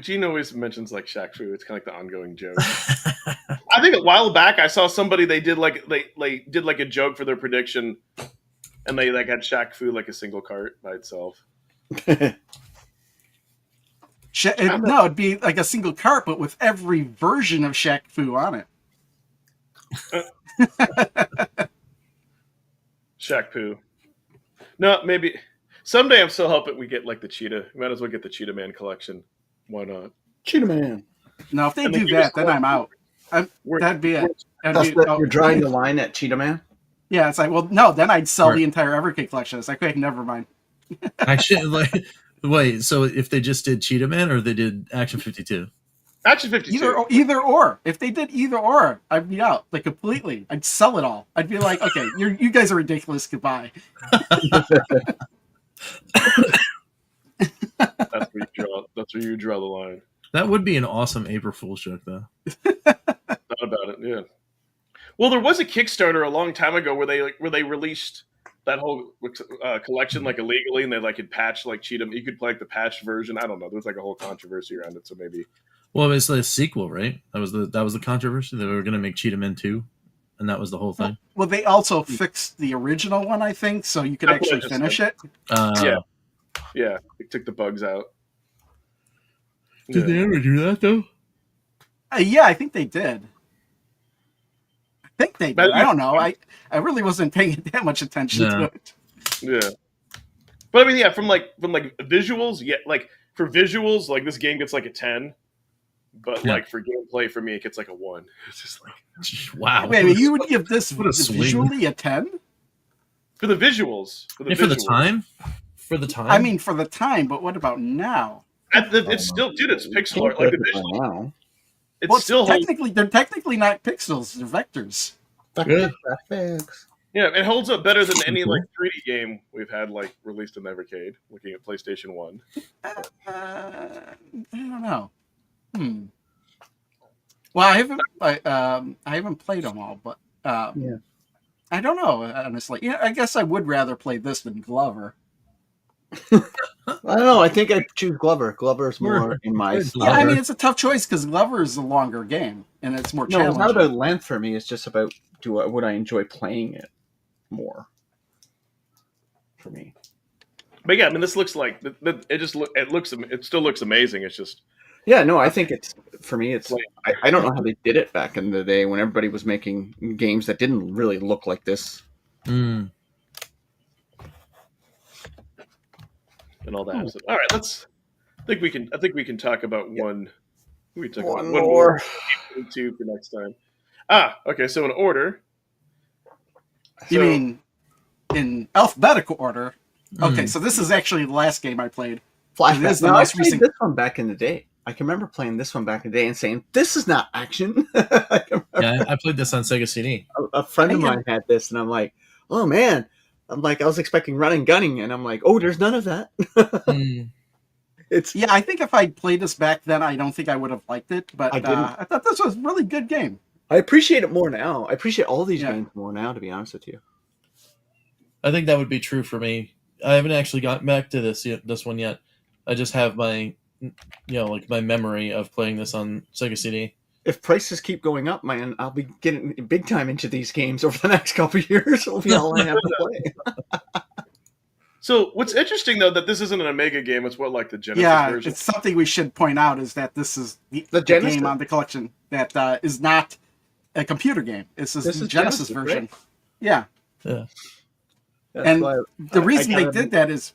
Gene always mentions like Shaq Fu. It's kind of like the ongoing joke. I think a while back I saw somebody they did like a joke for their prediction, and they like had Shaq Fu like a single cart by itself. No, it'd be like a single cart, but with every version of Shaq Fu on it. Shaq Fu. No, maybe someday. I'm still hoping we get like the Cheetah. We might as well get the Cheetah Man collection. Why not? Cheetah Man. No, if they do that, then I'm out. That'd be it. You're drawing the line at Cheetah Man? Yeah, it's like, well, no, then I'd sell the entire Evercade collection. It's like, wait, never mind. Actually, wait, so if they just did Cheetah Man or they did Action 52? Action 52. Either or. If they did either or, I'd be out like completely. I'd sell it all. I'd be like, okay, you guys are ridiculous. Goodbye. That's where you draw the line. That would be an awesome April Fool's joke, though. Not about it. Yeah. Well, there was a Kickstarter a long time ago where they released that whole collection like illegally, and they like had patched like Cheetah. You could play like the patched version. I don't know. There was like a whole controversy around it. So maybe. Well, it's the sequel, right? That was the controversy. They were going to make Cheetah Man 2, and that was the whole thing. Well, they also fixed the original one, I think, so you could actually finish it. Yeah. They took the bugs out. Did they ever do that though? Yeah, I think they did. I don't know. I really wasn't paying that much attention to it. Yeah. But I mean, yeah, from visuals, yeah, like for visuals, like this game gets like a 10. But like for gameplay, for me, it gets like a 1. It's just like wow. Wait, you would give this what a swing. visually a 10? For the visuals. For the time. For the time. I mean, for the time, but what about now? It's still, dude, it's pixel art. Like the visuals. Now. It Well, still holds. they're technically not pixels; they're vectors. Good. Graphics. Yeah, it holds up better than any like 3D game we've had like released in Evercade. Looking at PlayStation 1. I don't know. Well, I haven't played them all, but Yeah. I don't know. Honestly, I guess I would rather play this than Glover. I don't know. I think I choose Glover. Glover's more in my Good style. Yeah, I Glover. mean it's a tough choice because Glover is a longer game and it's more No, it's challenging. not about length for me. It's just about would I enjoy playing it more. For me, But yeah, I mean, this looks like it still looks amazing. It's just yeah. No, I think it's for me. It's I don't know how they did it back in the day when everybody was making games that didn't really look like this. Mm. and all that. So, all right, I think we can talk about one. We can talk about One one more. two for next time. Okay. So in order. You So- mean in alphabetical order? Okay, Mm. so this is actually the last game I played. It Flashback. is the Now, I most played recent- this one back in the day. I can remember playing this one back in the day and saying, "This is not action." I can remember Yeah, I played this on Sega CD. a friend of mine had this, and I'm like, "Oh man!" I'm like, I was expecting running, gunning, and I'm like, "Oh, there's none of that." Mm. It's Yeah, I think if I'd played this back then, I don't think I would have liked it. But I didn't. I thought this was a really good game. I appreciate it more now. I appreciate all these Yeah. games more now, to be honest with you. I think that would be true for me. I haven't actually gotten back to this one yet. I just have my, like my memory of playing this on Sega CD. If prices keep going up, man, I'll be getting big time into these games over the next couple of years. It'll be all I have to play. So what's interesting though that this isn't an Omega game. It's what like the Genesis Yeah, version. it's something we should point out is that this is the Genesis. game on the collection that is not a computer game. This is the Genesis version. right? Yeah, Yeah. That's and why the reason they gotta- did that is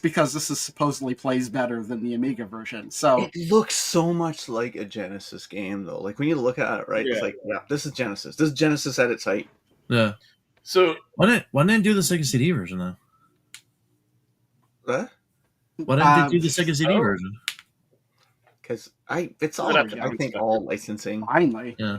because this is supposedly plays better than the Amiga version. So It looks so much like a Genesis game, though. Like when you look at it, right? Yeah. It's like, yeah, this is Genesis. This is Genesis at its height. Yeah. So Why didn't they do the Sega CD version though? What? Why didn't they do the Sega CD oh. version? Because it's all, They're I not think, Genesis. all licensing. finally, Yeah.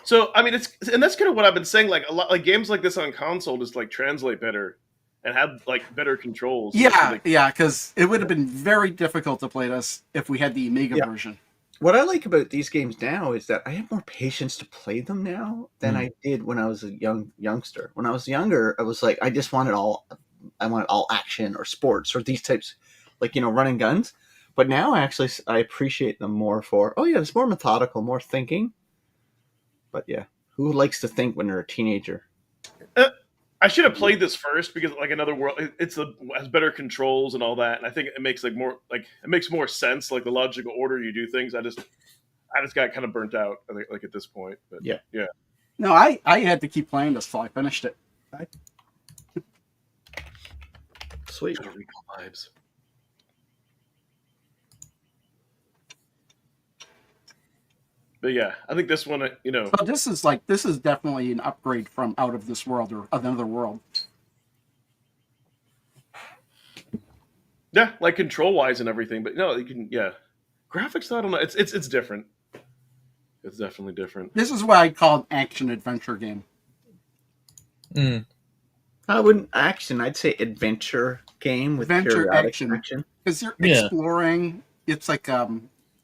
So I mean, and that's kind of what I've been saying. Like a lot, like games like this on console just like translate better and have like better controls. yeah, because it would have been very difficult to play this if we had the Amiga Yeah. version. What I like about these games now is that I have more patience to play them now than Mm. I did when I was a youngster. When I was younger, I was like, I wanted all action or sports or these types, like, running guns. But now actually I appreciate them more for, oh yeah, it's more methodical, more thinking. But yeah, who likes to think when they're a teenager? I should have played this first because like Another World, has better controls and all that, and I think it makes it makes more sense, like the logical order you do things. I just got kind of burnt out, I think, like at this point. But Yeah. No, I had to keep playing this till I finished it. Sweet. Total Recall vibes. But yeah, I think this one, So this is definitely an upgrade from Out of This World or Another World. yeah, like control wise and everything. But no, you can, yeah, graphics. I don't know. It's different. It's definitely different. This is what I call an action adventure game. Mm. I wouldn't action. I'd say adventure game with Adventure periodic action. action. Because you're Yeah. exploring. It's like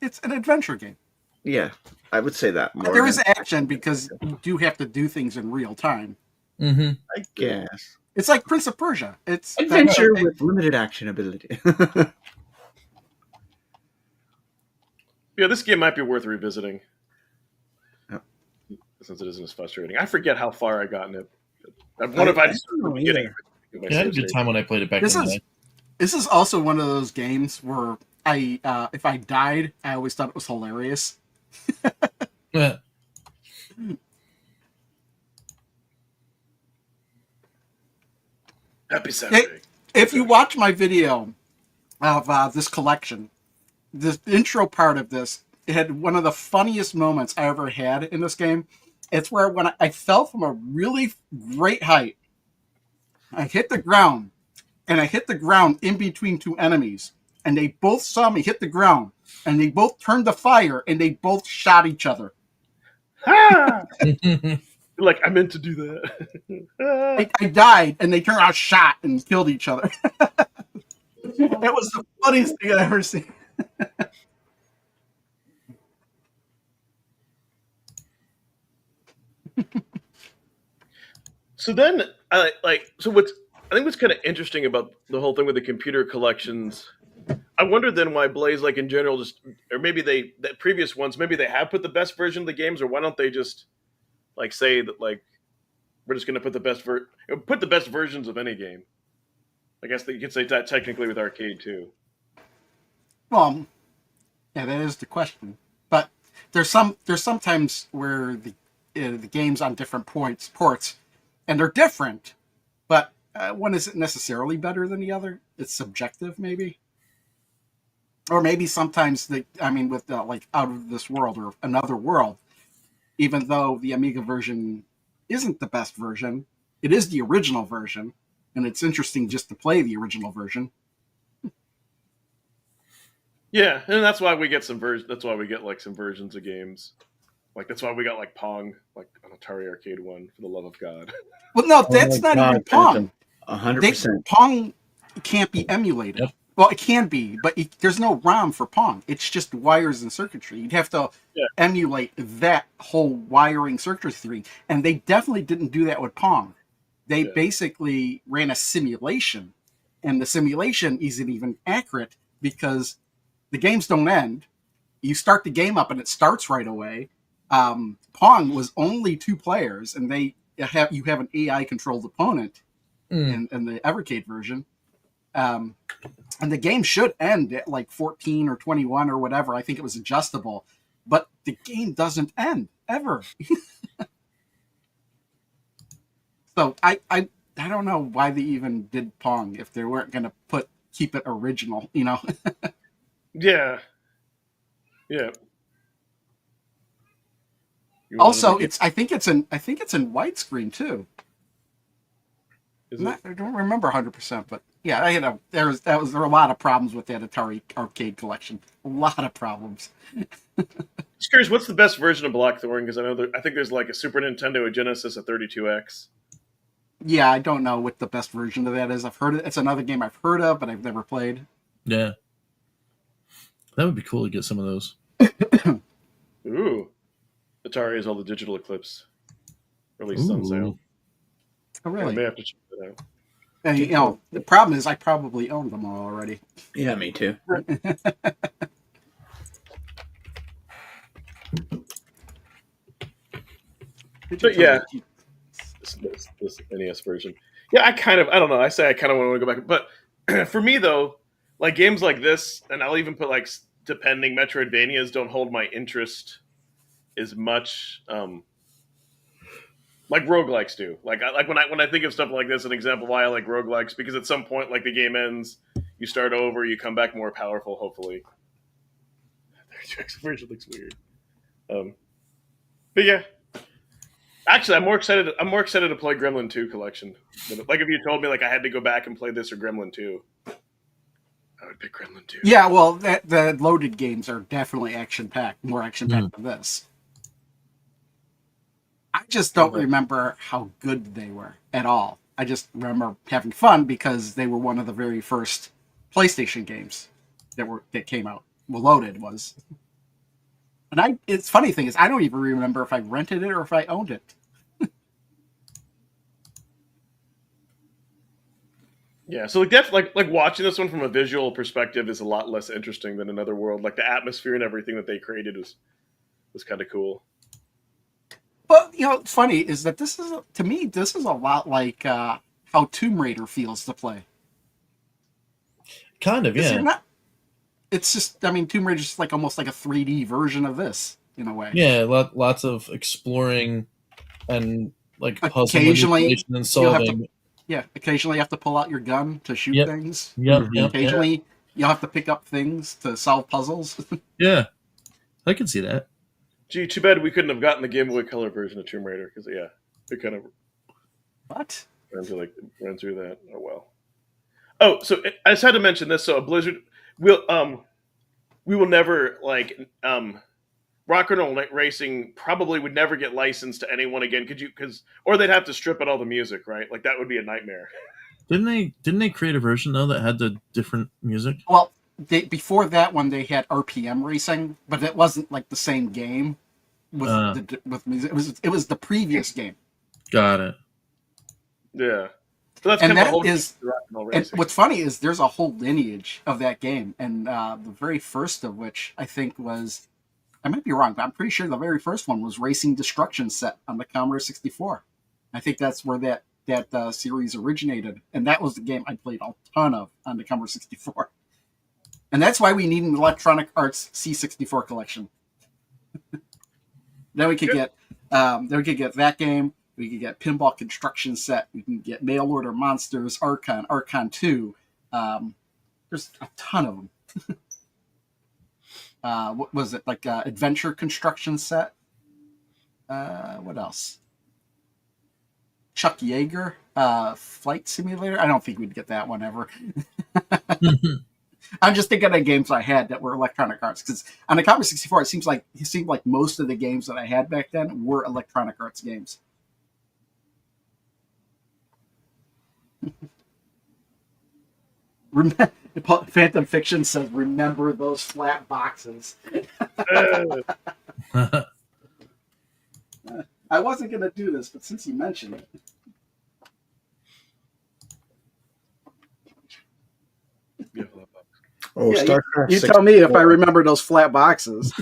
it's an adventure game. Yeah, I would say that more. But there is than- action because you do have to do things in real time. Mm-hmm. I guess. It's like Prince of Persia. It's Adventure with limited action ability. Yeah, this game might be worth revisiting. Yep. Since it isn't as frustrating. I forget how far I got in it. I wonder if I just don't know beginning. either. Yeah, I had a good time when I played it back in the day. This is also one of those games where if I died, I always thought it was hilarious. Yeah. Happy Saturday. If you watch my video of this collection, the intro part of this, it had one of the funniest moments I ever had in this game. It's where when I fell from a really great height, I hit the ground, and I hit the ground in between two enemies, and they both saw me hit the ground, and they both turned to fire, and they both shot each other. Ah! Like, I meant to do that. Ah! I died, and they turned out shot and killed each other. It was the funniest thing I've ever seen. So then, I think what's kind of interesting about the whole thing with the computer collections. I wonder then why Blaze, like in general, just or maybe the previous ones, maybe they have put the best version of the games, or why don't they just like say that like we're just going to put put the best versions of any game? I guess that you could say that technically with arcade too. Well, yeah, that is the question. But there's sometimes where the game's on different ports, and they're different, but one isn't necessarily better than the other. It's subjective, maybe. Or maybe sometimes with like Out of This World or Another World, even though the Amiga version isn't the best version, it is the original version, and it's interesting just to play the original version. Yeah, and that's why we get some versions. That's why we get like some versions of games. Like that's why we got like Pong, like on Atari Arcade 1, for the love of God. Well, no, that's not even Pong. 100%. Pong can't be emulated. Yep. Well, it can be, but there's no ROM for Pong. It's just wires and circuitry. You'd have to emulate that whole wiring circuitry, and they definitely didn't do that with Pong. They basically ran a simulation, and the simulation isn't even accurate because the games don't end. You start the game up, and it starts right away. Pong was only 2 players, and you have an AI-controlled opponent in the Evercade version. And the game should end at like 14 or 21 or whatever. I think it was adjustable, but the game doesn't end ever. So I don't know why they even did Pong if they weren't going to keep it original, you know? Yeah. Also, I think it's in widescreen too. I don't remember 100%, but yeah, there were a lot of problems with that Atari arcade collection. A lot of problems. Just curious, what's the best version of Blackthorn? Because I think there's like a Super Nintendo, a Genesis, a 32X. Yeah, I don't know what the best version of that is. I've heard it. It's another game I've heard of, but I've never played. Yeah, that would be cool to get some of those. Ooh, Atari has all the digital Eclipse released on sale. Oh, really? I may have to check that out. And, the problem is I probably own them all already. Yeah, me too. But yeah, this NES version. Yeah, I don't know. I say I kind of want to go back. But for me, though, like games like this, and I'll even put like, depending, Metroidvanias don't hold my interest as much. Like roguelikes do. Like when I think of stuff like this, an example why I like roguelikes, because at some point, like the game ends, you start over, you come back more powerful, hopefully. The version looks weird. But yeah. Actually, I'm more excited to play Gremlin 2 collection. Like if you told me like I had to go back and play this or Gremlin 2, I would pick Gremlin 2. Yeah, well, the loaded games are definitely action-packed, more action-packed than this. I just don't remember how good they were at all. I just remember having fun because they were one of the very first PlayStation games that came out. Well, Loaded was. And it's funny thing is I don't even remember if I rented it or if I owned it. Yeah, so like watching this one from a visual perspective is a lot less interesting than Another World. Like the atmosphere and everything that they created was kind of cool. But it's funny is that this is a lot like how Tomb Raider feels to play. Kind of, yeah. It's just, Tomb Raider is just like almost like a 3D version of this in a way. Yeah, lots of exploring and like puzzle occasionally and solving. Occasionally you have to pull out your gun to shoot things. Occasionally you'll have to pick up things to solve puzzles. Yeah, I can see that. Gee, too bad we couldn't have gotten the Game Boy Color version of Tomb Raider because it kind of What? ran through that. Oh well. Oh, so I just had to mention this. So a Blizzard we will never Rock and Roll Racing probably would never get licensed to anyone again. Or they'd have to strip out all the music, right? Like that would be a nightmare. Didn't they create a version though that had the different music? Well, before that one, they had RPM Racing, but it wasn't like the same game with music. It was the previous game. Got it. Yeah. So that's And kind of that the whole is- Rock and Roll And Racing. what's funny is there's a whole lineage of that game, and the very first of which I think was, I might be wrong, but I'm pretty sure the very first one was Racing Destruction Set on the Commodore 64. I think that's where that series originated, and that was the game I played a ton of on the Commodore 64. And that's why we need an Electronic Arts C64 collection. Then we could get that game. We could get Pinball Construction Set. We can get Mail Order Monsters, Archon 2. There's a ton of them. What was it, like Adventure Construction Set? What else? Chuck Yeager, Flight Simulator. I don't think we'd get that one ever. I'm just thinking of games I had that were Electronic Arts, because on the Commodore 64, it seemed like most of the games that I had back then were Electronic Arts games. Phantom Fiction says, "Remember those flat boxes." I wasn't going to do this, but since you mentioned it. Oh, Yeah, StarCraft. You tell me if I remember those flat boxes.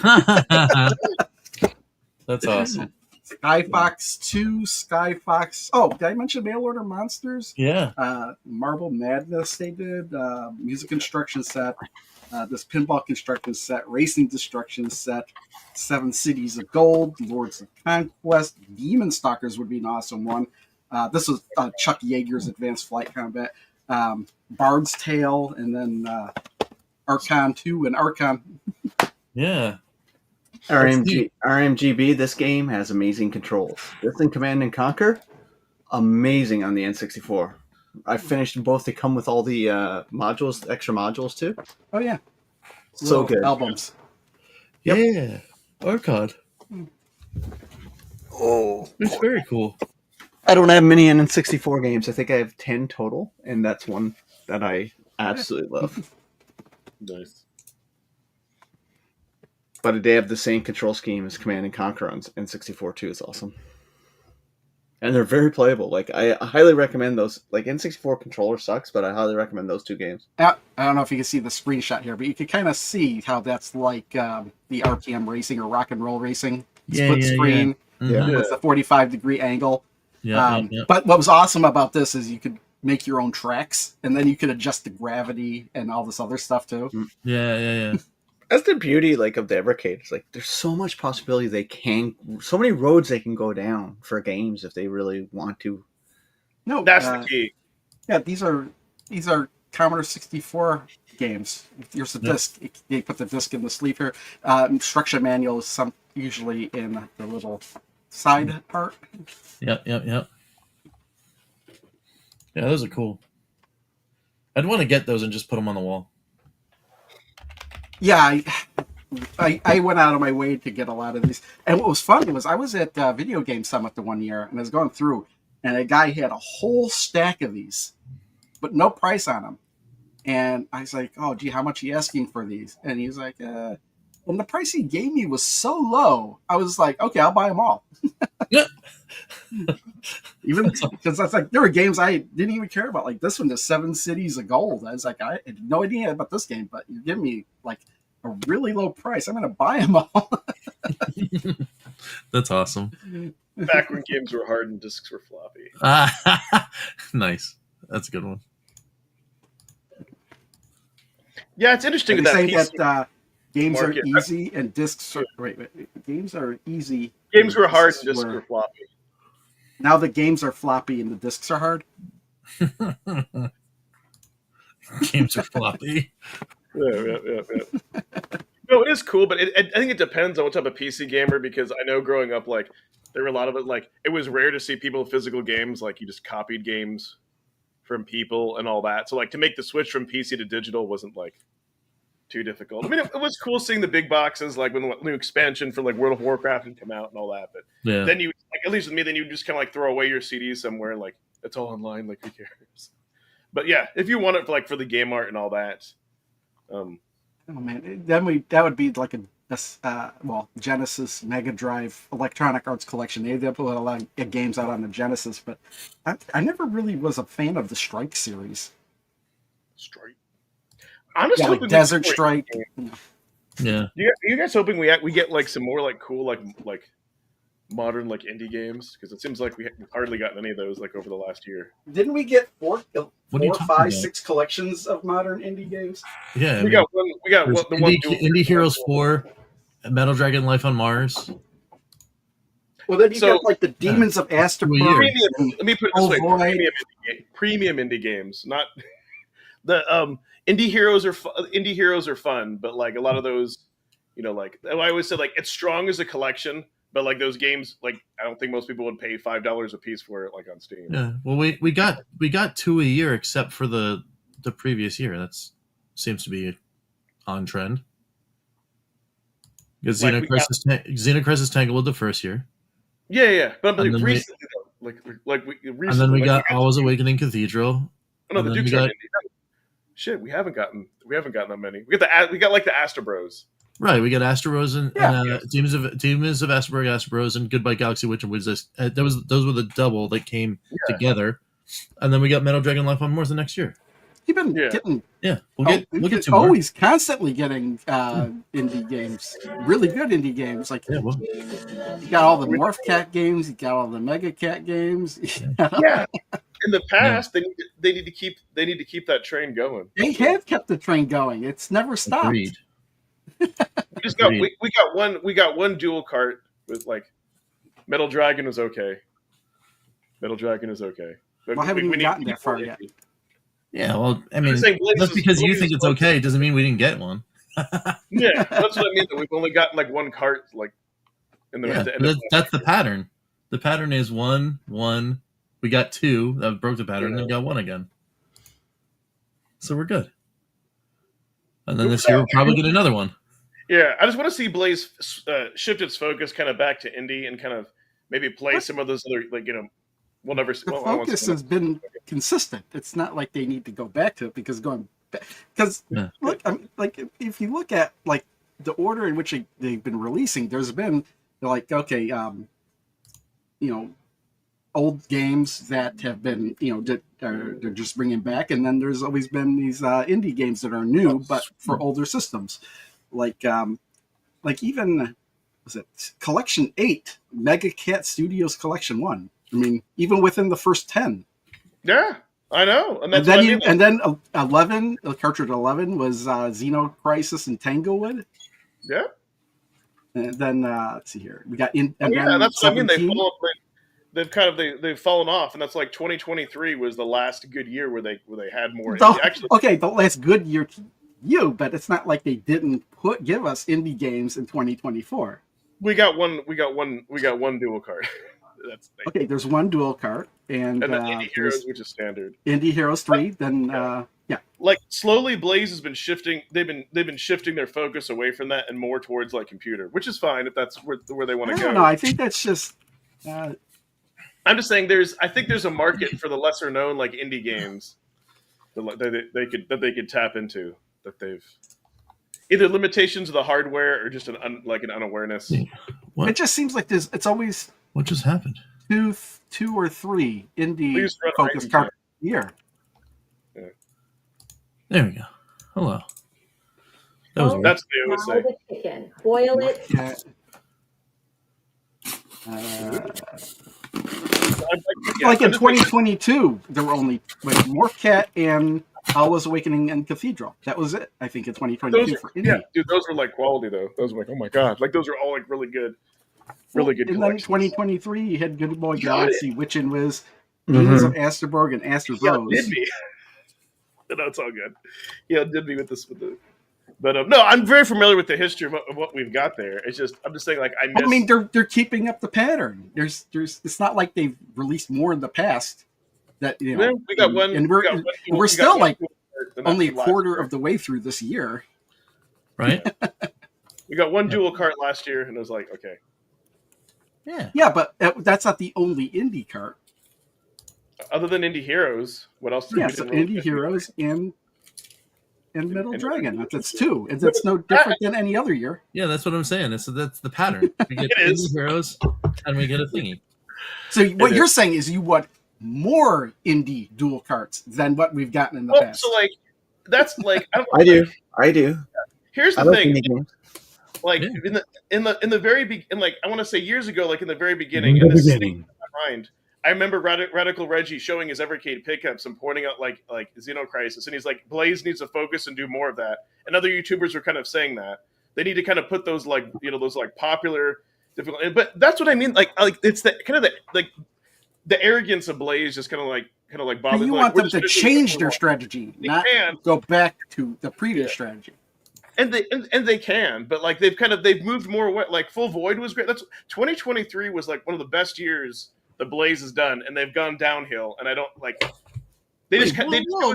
That's awesome. Skyfox 2, Skyfox. Oh, did I mention Mail Order Monsters? Yeah. Marble Madness they did. Music Construction Set. This Pinball Construction Set. Racing Destruction Set. 7 Cities of Gold. Lords of Conquest. Demon Stalkers would be an awesome one. This was Chuck Yeager's Advanced Flight Combat. Bard's Tale. And then Archon 2 and Archon. Yeah. RMGB, this game has amazing controls. This and Command and Conquer, amazing on the N64. I finished both. They come with all the modules, extra modules too. Oh, yeah. So Little good. albums. Yeah. Arcade. Oh, It's very cool. I don't have many N64 games. I think I have 10 total, and that's one that I absolutely love. Nice. But they have the same control scheme as Command and Conquer on N64 too. It's awesome. And they're very playable. Like, I highly recommend those. Like, N64 controller sucks, but I highly recommend those two games. I don't know if you can see the screenshot here, but you can kind of see how that's like the RPM Racing or Rock and Roll Racing split screen Yeah. with a 45-degree angle. Yeah. But what was awesome about this is you could make your own tracks, and then you could adjust the gravity and all this other stuff too. Yeah. That's the beauty, like, of the Evercade. It's like there's so much possibility so many roads they can go down for games if they really want to. No, That's the key. Yeah, these are Commodore 64 games. Here's the disc. You put the disc in the sleeve here. Instruction manual is usually in the little side part. Yep. Yeah, those are cool. I'd want to get those and just put them on the wall. Yeah, I went out of my way to get a lot of these. And what was funny was I was at Video Game Summit the one year, and I was going through, and a guy had a whole stack of these, but no price on them. And I was like, "Oh, gee, how much are you asking for these?" And he was like, "And the price he gave me was so low." I was like, "Okay, I'll buy them all." Yeah. Even because that's like there were games I didn't even care about, like this one, the 7 Cities of Gold. I was like, I had no idea about this game, but you're giving me like a really low price. I'm gonna buy them all. That's awesome. Back when games were hard and discs were floppy. Nice. That's a good one. Yeah, it's interesting Are that saying PC that games market. are easy and discs are games are easy. Games were hard discs and discs were floppy. Now the games are floppy and the discs are hard. Games are floppy. Yeah. No, it is cool, but I think it depends on what type of PC gamer. Because I know growing up, like there were a lot of it. Like it was rare to see people with physical games. Like you just copied games from people and all that. So like to make the switch from PC to digital wasn't like too difficult. I mean, it was cool seeing the big boxes, like when the new expansion for like World of Warcraft had come out and all that. But Yeah. then you, like, at least with me, then you just kind of like throw away your CD somewhere, like it's all online, like who cares? But yeah, if you want it for like for the game art and all that, Oh man, then that would be like a Genesis Mega Drive Electronic Arts Collection. They put a lot of games out on the Genesis, but I never really was a fan of the Strike series. Strike. I'm just hoping like Desert Strike. Yeah. You guys hoping we get like some more like cool like modern like indie games, because it seems like we've hardly gotten any of those like over the last year. Didn't we get four, What are you talking about? 6 collections of modern indie games? Yeah. We got one. We got there's one. The one Indie Heroes 4, Metal Dragon Life on Mars. Well, then you So- got like the Demons of Aster. Well, yeah. Let me put it this way: Void. premium indie games, not the indie heroes are indie heroes are fun, but like a lot of those, like I always said, like it's strong as a collection, but like those games, like I don't think most people would pay $5 a piece for it, like on Steam. Yeah. Well, we got 2 a year, except for the previous year. That's seems to be on trend. Because Like, Xenocrisis Tangled the first year, Yeah. But And like, then recently, though, like recently, and then we like, got Always Awakening Cathedral. Oh, no, and the then Duke's we got- Indie. Shit, we haven't gotten that many. We got like the Asta Bros. Right, we got Astro Rose and Yeah. Demons of Asterberg, Astro Rose, and Goodbye Galaxy Witch and Wizards. Those were the double that came together, and then we got Metal Dragon Life on Mars the next year. You've been Yeah. getting Yeah, we'll get 2 more. always constantly getting indie games, really good indie games. Like Yeah, well, you got all the Morph Cat games, you got all the Mega Cat games. Yeah. In the past, they need to keep that train going. They have kept the train going. It's never stopped. agreed. We got one dual cart with like Metal Dragon is okay. But Well, I haven't even need gotten to that keep far one. yet. Yeah, well, I mean, saying Blaze just is- because you Blaze think is it's okay doesn't mean we didn't get one. Yeah, that's what I mean. That we've only gotten like one cart, like in the, Yeah, at the end of that's the pattern. The pattern is one. We got 2 that broke the pattern, and then we got 1 again. So we're good. And then this year we'll probably get another one. Yeah, I just want to see Blaze shift its focus kind of back to indie and kind of maybe play some of those other we'll never see. The well, I won't focus say- has been consistent. It's not like they need to go back to it because Yeah. look, like if you look at like the order in which they've been releasing, there's been like old games that have been they're just bringing back, and then there's always been these indie games that are new but for older systems, like even was it Collection 8, Mega Cat Studios Collection 1. I mean, even within the first 10. Yeah, I know, and that's And then, what I mean. and then 11, cartridge 11 was Xenocrisis and Tanglewood. Yeah, And then let's see here, we got in. oh, And yeah, then that's what I mean. 17. They've fallen off, and that's like 2023 was the last good year where they had more. So, Actually, okay, the last good year to you, but it's not like they didn't give us indie games in 2024. we got one dual card. That's Okay, there's one dual cart, and and then Indie there's Heroes, which is standard. Indie Heroes 3. Then Like slowly, Blaze has been shifting. They've been shifting their focus away from that and more towards like computer, which is fine if that's where they want I to don't go. know. I think that's just. I'm just saying I think there's a market for the lesser known like indie games that they could tap into, that they've either limitations of the hardware or just an unawareness. What? It just seems like it's always What just happened? two or three indie Please run focused right carts a year. There we go. Hello. That was weird. That's what I Now always say. the chicken. Boil it. Yeah. Like in 2022, there were only Morph Cat and Always Awakening and Cathedral. That was it, I think, in 2022 Those for are, indie. yeah, dude, those were like quality though. Those were like, oh my god, like those are all like really good And then collections. 2023, you had Good Boy Got Galaxy, Witch and Wiz, Demons of Asterberg, and Astro Yeah, Rose. did me. No, it's all good. Yeah, did me with this with the But no, I'm very familiar with the history of what we've got there. It's just I'm just saying like I miss. I mean, they're keeping up the pattern. There's it's not like they've released more in the past. That We got one, and we're still like only a quarter of the way through this year, right? We got one dual cart last year, and it was like okay. Yeah, but that's not the only indie cart. Other than Indie Heroes, what else? Yeah, so Indie Heroes and Metal Dragon. That's two. And that's no different than any other year. Yeah, that's what I'm saying. That's the pattern. We get Indie Heroes, and we get a thingy. So what you're saying is you want more indie dual carts than what we've gotten in the past. So like that's like I do. Here's the thing. Like in the very like I want to say years ago, like in the very beginning, in my mind, I remember Radical Reggie showing his Evercade pickups and pointing out like Xenocrisis, and he's like, Blaze needs to focus and do more of that. And other YouTubers were kind of saying that they need to kind of put those like those like popular difficult. But that's what I mean. Like it's the kind of the arrogance of Blaze just kind of like bothers. You want them to change their strategy, not go back to the previous strategy. And they can, but like they've moved more away. Like Full Void was great. That's 2023 was like one of the best years the Blaze has done, and they've gone downhill. And I don't like they just whoa.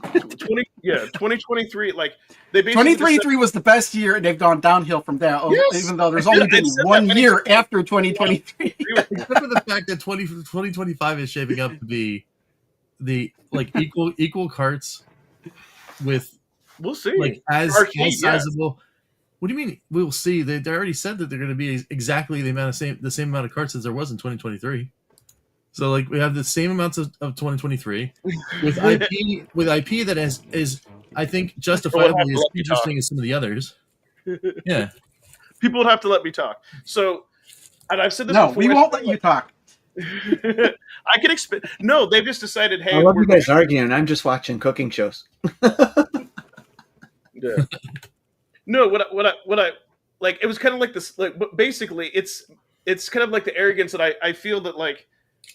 2023 like they 2023 was the best year, and they've gone downhill from there. Yes. Even though there's only been 1 year after 2023. Except for the fact that 2025 is shaping up to be the like equal carts with. We'll see. Like as sizable. What do you mean? We'll see. They already said that they're going to be exactly the same amount of carts as there was in 2023. So like we have the same amounts of 2023 with IP that is I think justifiably as interesting as some of the others. Yeah, people would have to let me talk. So, and I've said this. No, before, we won't let you talk. I can expect. No, they've just decided. Hey, I love you guys arguing. I'm just watching cooking shows. Yeah. No, what I like, it was kind of like this, like, but basically it's kind of like the arrogance that I feel that like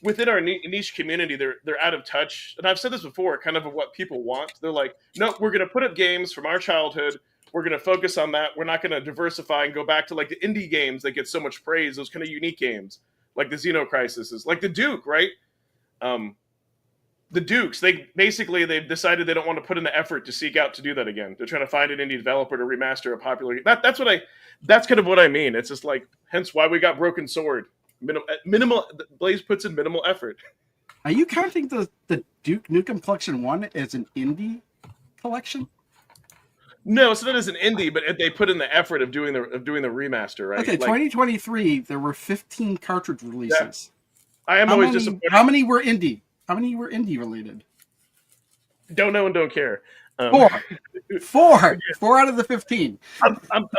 within our niche community, they're out of touch. And I've said this before, kind of what people want. They're like, no, we're going to put up games from our childhood. We're going to focus on that. We're not going to diversify and go back to like the indie games that get so much praise. Those kind of unique games like the Xenocrisis, like the Duke, right? The Dukes, they've decided they don't want to put in the effort to seek out to do that again. They're trying to find an indie developer to remaster a popular game. That's kind of what I mean. It's just like, hence why we got Broken Sword. Minimal Blaze puts in minimal effort. Are you counting the Duke Nukem Collection 1 as an indie collection? No, it's not as an indie, but they put in the effort of doing the remaster, right? Okay, 2023, there were 15 cartridge releases. Yeah. I am always disappointed. How many were indie? How many were indie related? Don't know and don't care. Four out of the 15. I'm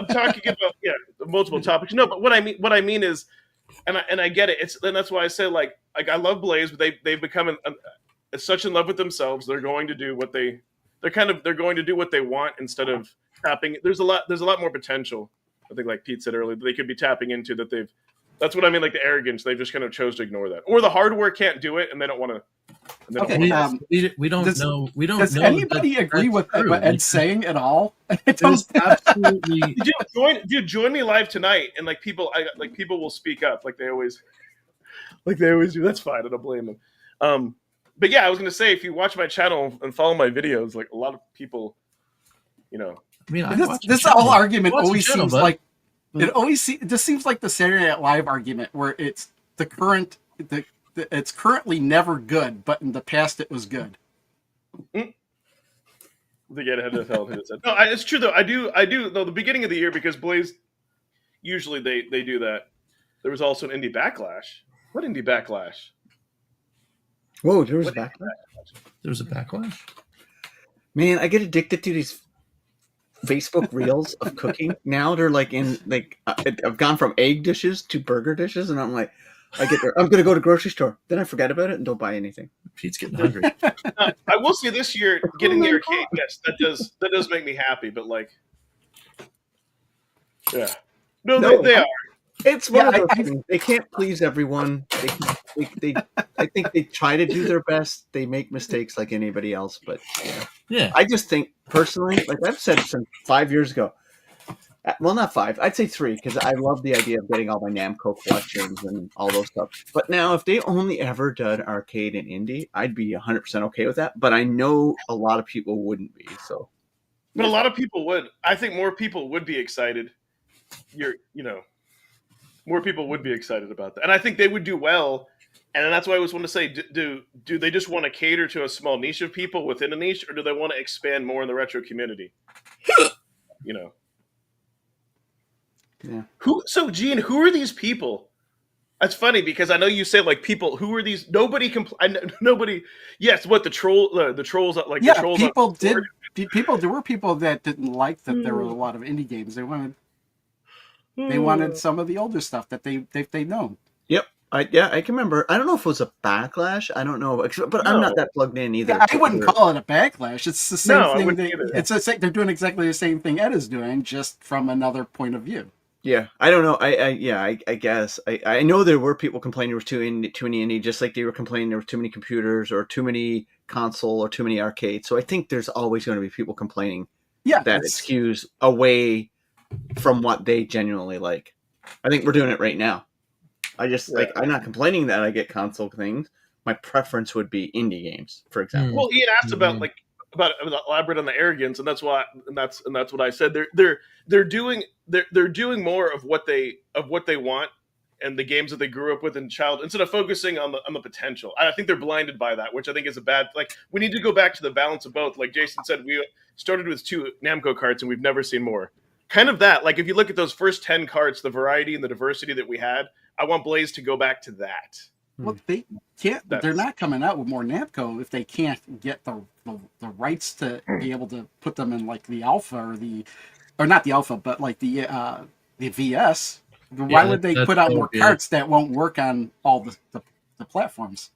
talking about multiple topics. No, but what I mean is, and I get it. And that's why I say like I love Blaze, but they've become such in love with themselves. They're going to do what they're going to do what they want instead of tapping. There's a lot more potential. I think like Pete said earlier, they could be tapping into that. That's what I mean, like the arrogance. They just kind of chose to ignore that, or the hardware can't do it, and they don't want to. Okay, we don't know. We don't. Does anybody agree with what Ed's saying at all? Absolutely. Join me live tonight, and like people will speak up, like they always do. That's fine. I don't blame them. But yeah, I was gonna say, if you watch my channel and follow my videos, like a lot of people, I mean, this whole argument always seems like. It just seems like the Saturday Night Live argument where it's it's currently never good, but in the past it was good. They get ahead of hell. No, it's true though. I do though. The beginning of the year, because Blaze usually they do that. There was also an indie backlash. What indie backlash? Whoa, there was a backlash. There was a backlash. Man, I get addicted to these Facebook reels of cooking. Now they're like I've gone from egg dishes to burger dishes, and I'm like, I get there. I'm gonna go to the grocery store, then I forget about it and don't buy anything. Pete's getting hungry. I will say this year, getting the arcade, yes, that does make me happy. But like, yeah, no. They are. It's one Yeah, of those things. They can't please everyone. I think they try to do their best. They make mistakes like anybody else, but yeah. Yeah. I just think personally, like I've said since 5 years ago. Well, not five. I'd say three because I love the idea of getting all my Namco collections and all those stuff. But now, if they only ever did arcade and indie, I'd be 100% okay with that. But I know a lot of people wouldn't be. So, But a lot of people would. I think more people would be excited. More people would be excited about that, and I think they would do well. And that's why I always want to say, do they just want to cater to a small niche of people within a niche, or do they want to expand more in the retro community? You know, yeah. Gene, who are these people? That's funny because I know you say like people. Who are these? Nobody. Yes, what the trolls? The trolls like Yeah, the trolls. people did. People, there were people that didn't like that there were a lot of indie games. They wanted some of the older stuff that they know. Yep. I can remember. I don't know if it was a backlash. I don't know, but I'm not that plugged in either. Yeah, I wouldn't call it a backlash. It's the same No, I thing. wouldn't either. They're doing exactly the same thing Ed is doing, just from another point of view. Yeah, I don't know. I guess I know there were people complaining there was too many indie, just like they were complaining there were too many computers or too many console or too many arcades. So I think there's always going to be people complaining. Yeah, that it skews away from what they genuinely like. I think we're doing it right now. I just I'm not complaining that I get console things. My preference would be indie games, for example. Well, Ian asked about elaborate on the arrogance, and that's what I said. They're doing more of what they want and the games that they grew up with in child instead of focusing on the potential. I think they're blinded by that, which I think is a bad. Like we need to go back to the balance of both. Like Jason said, we started with 2 Namco carts and we've never seen more. Kind of that. Like if you look at those first 10 carts, the variety and the diversity that we had, I want Blaze to go back to that. Well, they can't. They're not coming out with more Namco if they can't get the rights to be able to put them in like the alpha or not the alpha, but like the VS. Why would they put out more carts that won't work on all the platforms?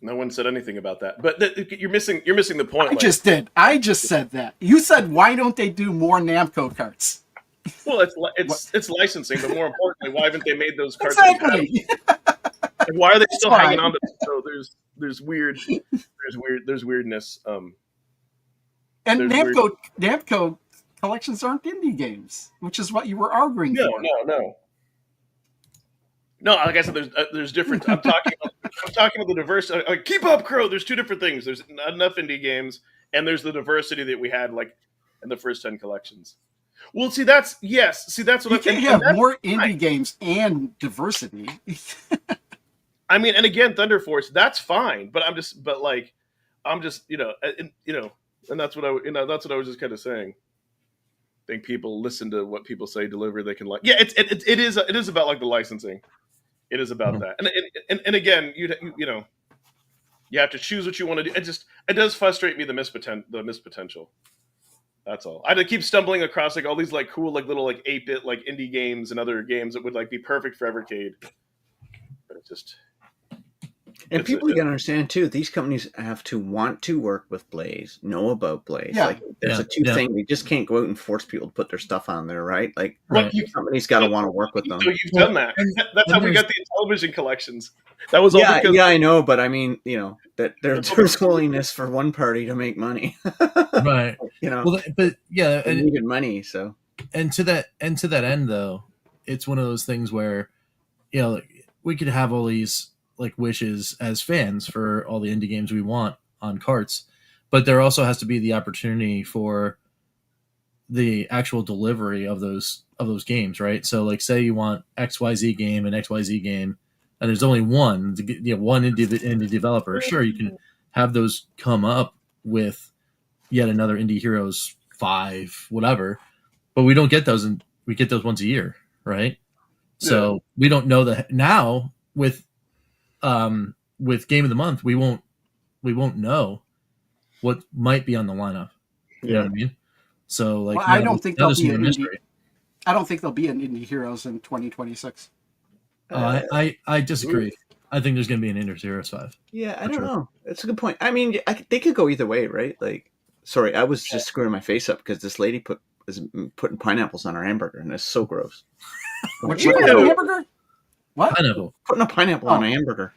No one said anything about that, but you're missing the point. I just did. I just said that. You said why don't they do more Namco carts? Well, it's licensing, but more importantly, why haven't they made those carts? Exactly. Like, why are they still hanging on to them? So there's weirdness. And Namco collections aren't indie games, which is what you were arguing for. No. Like I said, there's different. I'm talking about the diversity. Like, keep up, Crow. There's 2 different things. There's not enough indie games, and there's the diversity that we had like in the first 10 collections. Well, that's what you can't have more indie games and diversity. I mean, and again, Thunder Force, that's fine, but I'm just, and that's what I was just kind of saying. I think people listen to what people say, deliver. They can it is about like the licensing. It is about that, and again, you have to choose what you want to do. It does frustrate me the missed potential. That's all. I keep stumbling across like all these like cool like little like 8-bit like indie games and other games that would like be perfect for Evercade, but it just. And people you gotta understand too, these companies have to want to work with Blaze, know about Blaze. Yeah. Like there's a thing. They just can't go out and force people to put their stuff on there, right? Like companies gotta want to work with them. So you've done that. That's how we got the television collections. That was all because I know, but I mean, that there's willingness for one party to make money. Right. But yeah, they needed money, so and to that end though, it's one of those things where, we could have all these like wishes as fans for all the indie games we want on carts, but there also has to be the opportunity for the actual delivery of those games, right? So like say you want XYZ game and XYZ game and there's only one indie developer, sure, you can have those come up with yet another Indie Heroes 5 whatever, but we don't get those, and we get those once a year, right? So we don't know that now with Game of the Month, we won't know what might be on the lineup. You know what I mean? So like, I don't think there'll be an Indie Heroes in 2026. I disagree. I think there's going to be an Indie Heroes 5. Yeah, I don't know. That's a good point. I mean, they could go either way, right? Like, sorry, I was just screwing my face up because this lady is putting pineapples on her hamburger, and it's so gross. What you got, a hamburger? What? Pineapple. Putting a pineapple on a hamburger.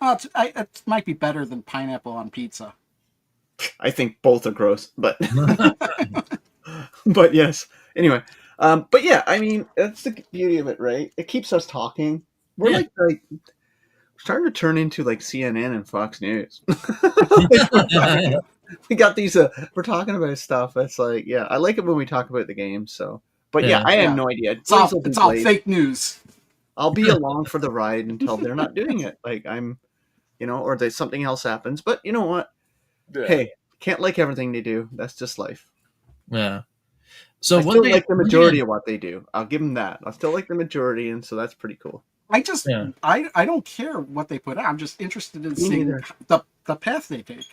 Oh, it might be better than pineapple on pizza. I think both are gross, but but yes. Anyway, but yeah, I mean that's the beauty of it, right? It keeps us talking. We're Yeah. like starting to turn into like CNN and Fox News. We got these. We're talking about stuff. It's like, yeah, I like it when we talk about the game. So, but yeah, Yeah. I have Yeah. no idea. It's all fake news. I'll be along for the ride until they're not doing it. Like I'm, or there's something else happens. But you know what? Yeah. Hey, can't like everything they do. That's just life. Yeah. So I one still thing, like the majority of what they do. I'll give them that. I still like the majority, and so that's pretty cool. I just Yeah. I don't care what they put out. I'm just interested in Me seeing neither. the path they take.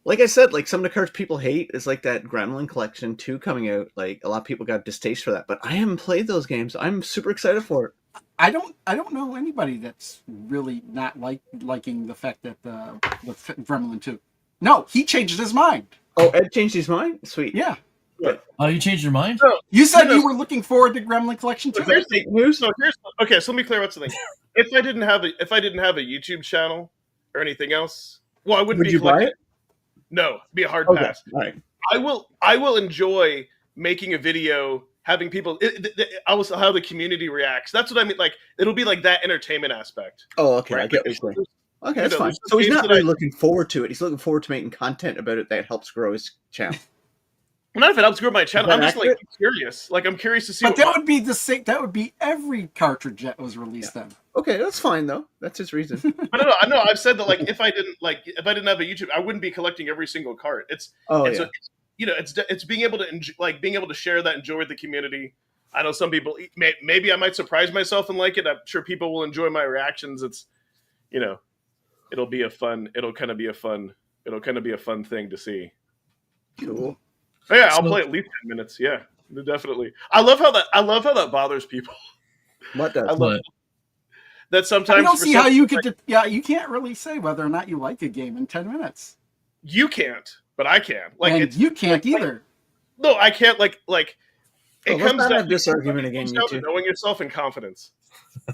Like I said, like some of the cards people hate is like that Gremlin Collection 2 coming out. Like a lot of people got distaste for that, but I haven't played those games. I'm super excited for it. I don't know anybody that's really not liking the fact that the Gremlin 2. No, he changed his mind. Oh, Ed changed his mind? Sweet. Yeah. oh, you changed your mind? You said No. you were looking forward to Gremlin Collection 2. Here's Fake news? okay. So let me clear up something. If I didn't have a YouTube channel or anything else, well, I wouldn't Would be you buy collecting. it? No, it'd be a hard Okay. pass. All right. I will enjoy making a video, having people. I will how the community reacts. That's what I mean. Like it'll be like that entertainment aspect. Oh, okay. Right? I get what you're saying. Okay, that's know, fine. there's So he's games not that really I- looking forward to it. He's looking forward to making content about it that helps grow his channel. Not if it helps grow my channel. Is I'm that just like accurate? curious. Like I'm curious to see. But what that my- would be the same. That would be every cartridge that was released then. Okay, that's fine though. That's his reason. I know. I've said that like if I didn't have a YouTube, I wouldn't be collecting every single cart. It's Oh it's yeah. it's being able to being able to share that and enjoy with the community. I know some people maybe I might surprise myself and like it. I'm sure people will enjoy my reactions. It's it'll kind of be a fun thing to see. Cool. Oh, yeah, I'll So- play at least 10 minutes. Yeah, definitely. I love how that bothers people. What does? I love But that sometimes. I don't for see some- how you could. You can't really say whether or not you like a game in 10 minutes. You can't, but I can. Like And it's you can't either. no, I can't. Like Oh, it let's comes not down have this argument it again, comes you down to two. knowing yourself and confidence,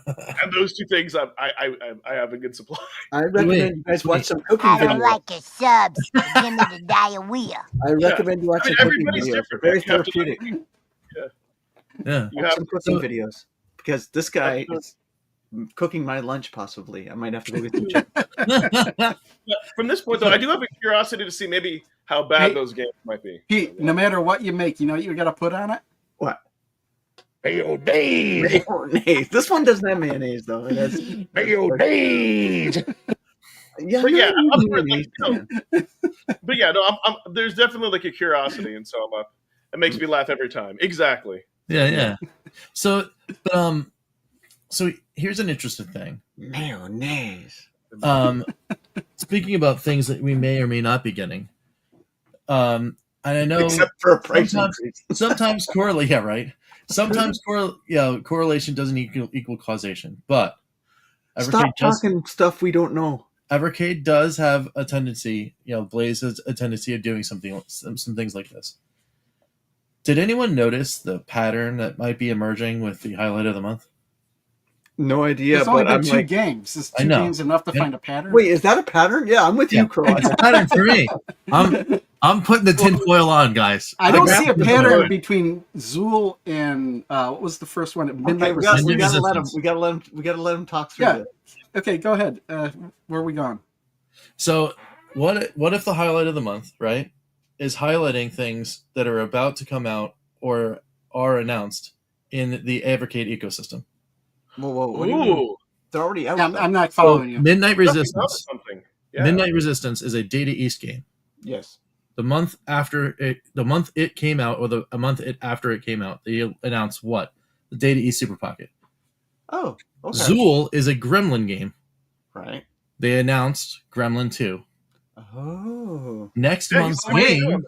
and those two things I have a good supply. I recommend Wait, you guys watch wait. some cooking I don't videos. like your subs. Give me the diarrhea. I recommend you watch I mean, some cooking everybody's videos. different. Very You have to- therapeutic. yeah. You Watch have some cooking so- videos because this guy is cooking my lunch. Possibly, I might have to go get some chicken. from this point though, I do have a curiosity to see maybe how bad Hey. those games might be. Pete, no matter what you make, you know what you got to put on it? What? Mayonnaise. Mayonnaise. This one doesn't have mayonnaise though. It has Mayonnaise. Yeah, But yeah, no, I'm mayonnaise, man. But yeah, no, there's definitely like a curiosity, and so I'm up. It makes me laugh every time. Exactly. Yeah. So, but so here's an interesting thing. Mayonnaise. Speaking about things that we may or may not be getting, and I know Except for a price sometimes- increase. sometimes correlate. Yeah, right. Sometimes correlation doesn't equal causation, but Stop talking stuff we don't know. Evercade does have a tendency. Blaze has a tendency of doing some things like this. Did anyone notice the pattern that might be emerging with the highlight of the month? No idea, There's only but been I'm 2 like, games. Is I 2 know. games enough to Yeah. find a pattern? wait, is that a pattern? Yeah, I'm with you, Crow. It's a pattern for me. I'm putting the tinfoil on, guys. I don't Like, see a that's pattern good. between Zool and what was the first one? Okay, Midnight we gotta Resistance. let him. Resistance. We gotta let him talk through Yeah. this. Okay, go ahead. Where are we going? So what if the highlight of the month, right, is highlighting things that are about to come out or are announced in the Evercade ecosystem? Whoa! What do you mean? Ooh, They're already out. I'm not following you. Midnight that's Resistance. something. Yeah. Midnight Resistance is a Data East game. Yes. The month it came out, or a month after it came out, they announced what? The Data East Super Pocket. Oh. Okay. Zool is a Gremlin game. Right. They announced Gremlin 2. Oh. Next Yeah, month's you can- game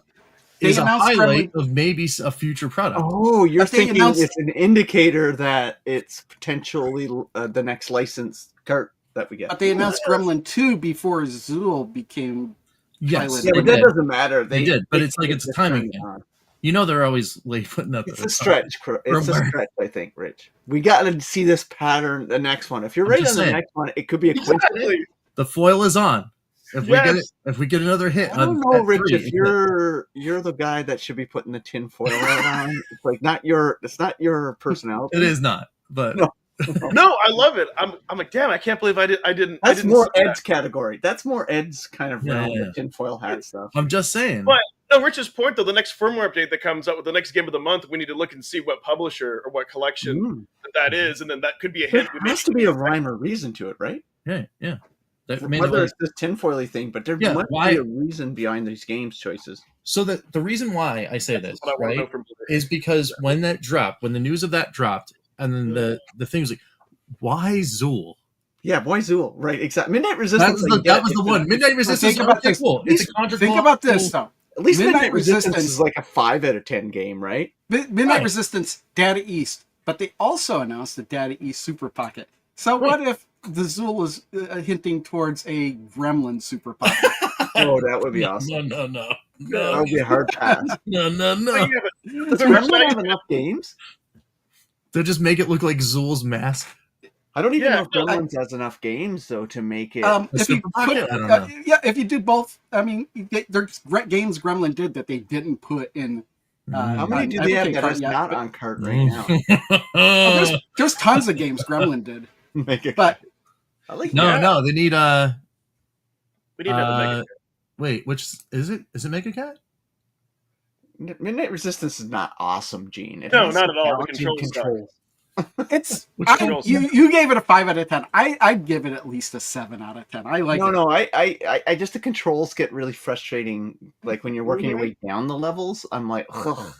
They is a announced highlight Gremlin- of maybe a future product. Oh, you're But they thinking announced- it's an indicator that it's potentially the next licensed cart that we get. But they announced Gremlin 2 before Zool became Yes, highlighted. yeah, they but that did. doesn't matter. They did, but it's like it's a timing thing. on. You know they're always late putting up. It's a stretch. It's a firmware. stretch, I think, Rich. We got to see this pattern the next one. If you're I'm right on just the saying. next one, it could be a coincidence. Exactly. The foil is on. Yes. If we get another hit, I don't on know, at Rich, 3, if you're the guy that should be putting the tin foil on. It's like it's not your personality. it is not. But No. No, I love it. I'm like, damn, I can't believe I didn't. That's see more that. Ed's category. That's more Ed's kind of realm, Yeah. the tinfoil hat stuff. I'm just saying. But no, Rich's point though, the next firmware update that comes out with the next game of the month, we need to look and see what publisher or what collection that is, and then that could be a There hint. has to be a rhyme or reason to it, right? Yeah. I mean, Whether it's this tinfoily thing, but there must why- be a reason behind these games choices. So the reason why I say this, What I want to know right, from is because when that dropped, when the news of that dropped, and then the thing was like, why Zool? Yeah, why Zool? Right, exactly. Midnight Resistance. That was the one. Midnight Resistance. Think about this. Cool. It's a contra Think about this though. At least Midnight Midnight Resistance Resistance is like a 5 out of 10 game, right? Midnight Right. Resistance, Data East, but they also announced the Data East Super Pocket. So what if the Zool is hinting towards a Gremlin Super Pocket? Oh, that would be awesome. No. That would be a hard pass. No. Does Gremlin have enough games? They'll just make it look like Zool's mask. I don't even Yeah, know if Gremlins has enough games though to make it. If you Super put, Pocket? I don't know. if you do both, I mean, there's games Gremlin did that they didn't put in. How many on do they have Evercade that cart is yet, not but- on cart right now? There's tons of games Gremlin did, Make it. but I like No, they need We need another Mega. wait, which is it? Is it Mega Cat? Midnight Resistance is not awesome, Gene. It No, has not some at all. The challenging controls it's Which controls? you gave it a 5 out of 10. I'd give it at least a 7 out of 10. I like it. No, I just the controls get really frustrating. Like when you're working your way down the levels, I'm like, ugh,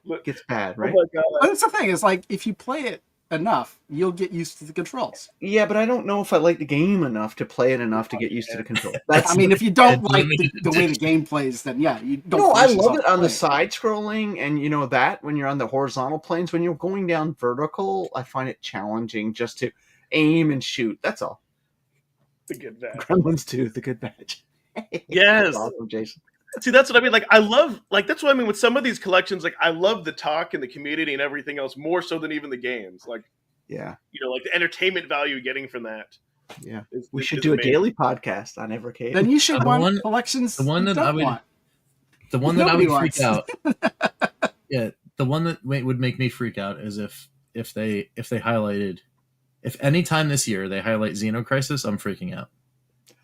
it gets bad, right? Oh my god. But it's the thing is like if you play it enough, you'll get used to the controls. Yeah, but I don't know if I like the game enough to play it enough to get used to the controls. That's I mean, if you don't It's like limited the way the game plays, then yeah, you don't. no, force I yourself love it to on the play side scrolling, and you know that when you're on the horizontal planes, when you're going down vertical, I find it challenging just to aim and shoot. That's all. The good bad. Gremlins 2, the good badge. Yes. That's awesome, Jason. See, that's what I mean. Like, I love, like, that's what I mean with some of these collections. Like, I love the talk and the community and everything else more so than even the games. Like, Yeah, you know, like the entertainment value you're getting from that. yeah. is- We is should do a amazing. daily podcast on Evercade. Then you should The want one- collections. the one you that I don't would- want. The one that I Nobody would freak wants. out. Yeah, the one that would make me freak out is if they highlighted, if any time this year they highlight Xenocrisis, I'm freaking out.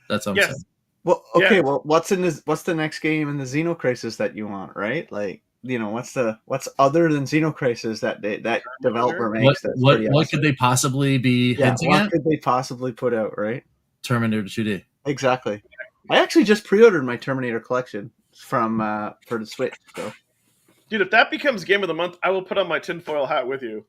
That's what I'm Yes. saying. Well, okay. Yeah. Well, what's the next game in the Xenocrisis that you want, right? Like, you know, what's other than Xenocrisis that developer makes? That's What pretty what awesome. could they possibly be Yeah, hinting what at? could they possibly put out, right? Terminator 2D. Exactly. I actually just pre-ordered my Terminator collection from for the Switch. So Dude, if that becomes game of the month, I will put on my tinfoil hat with you.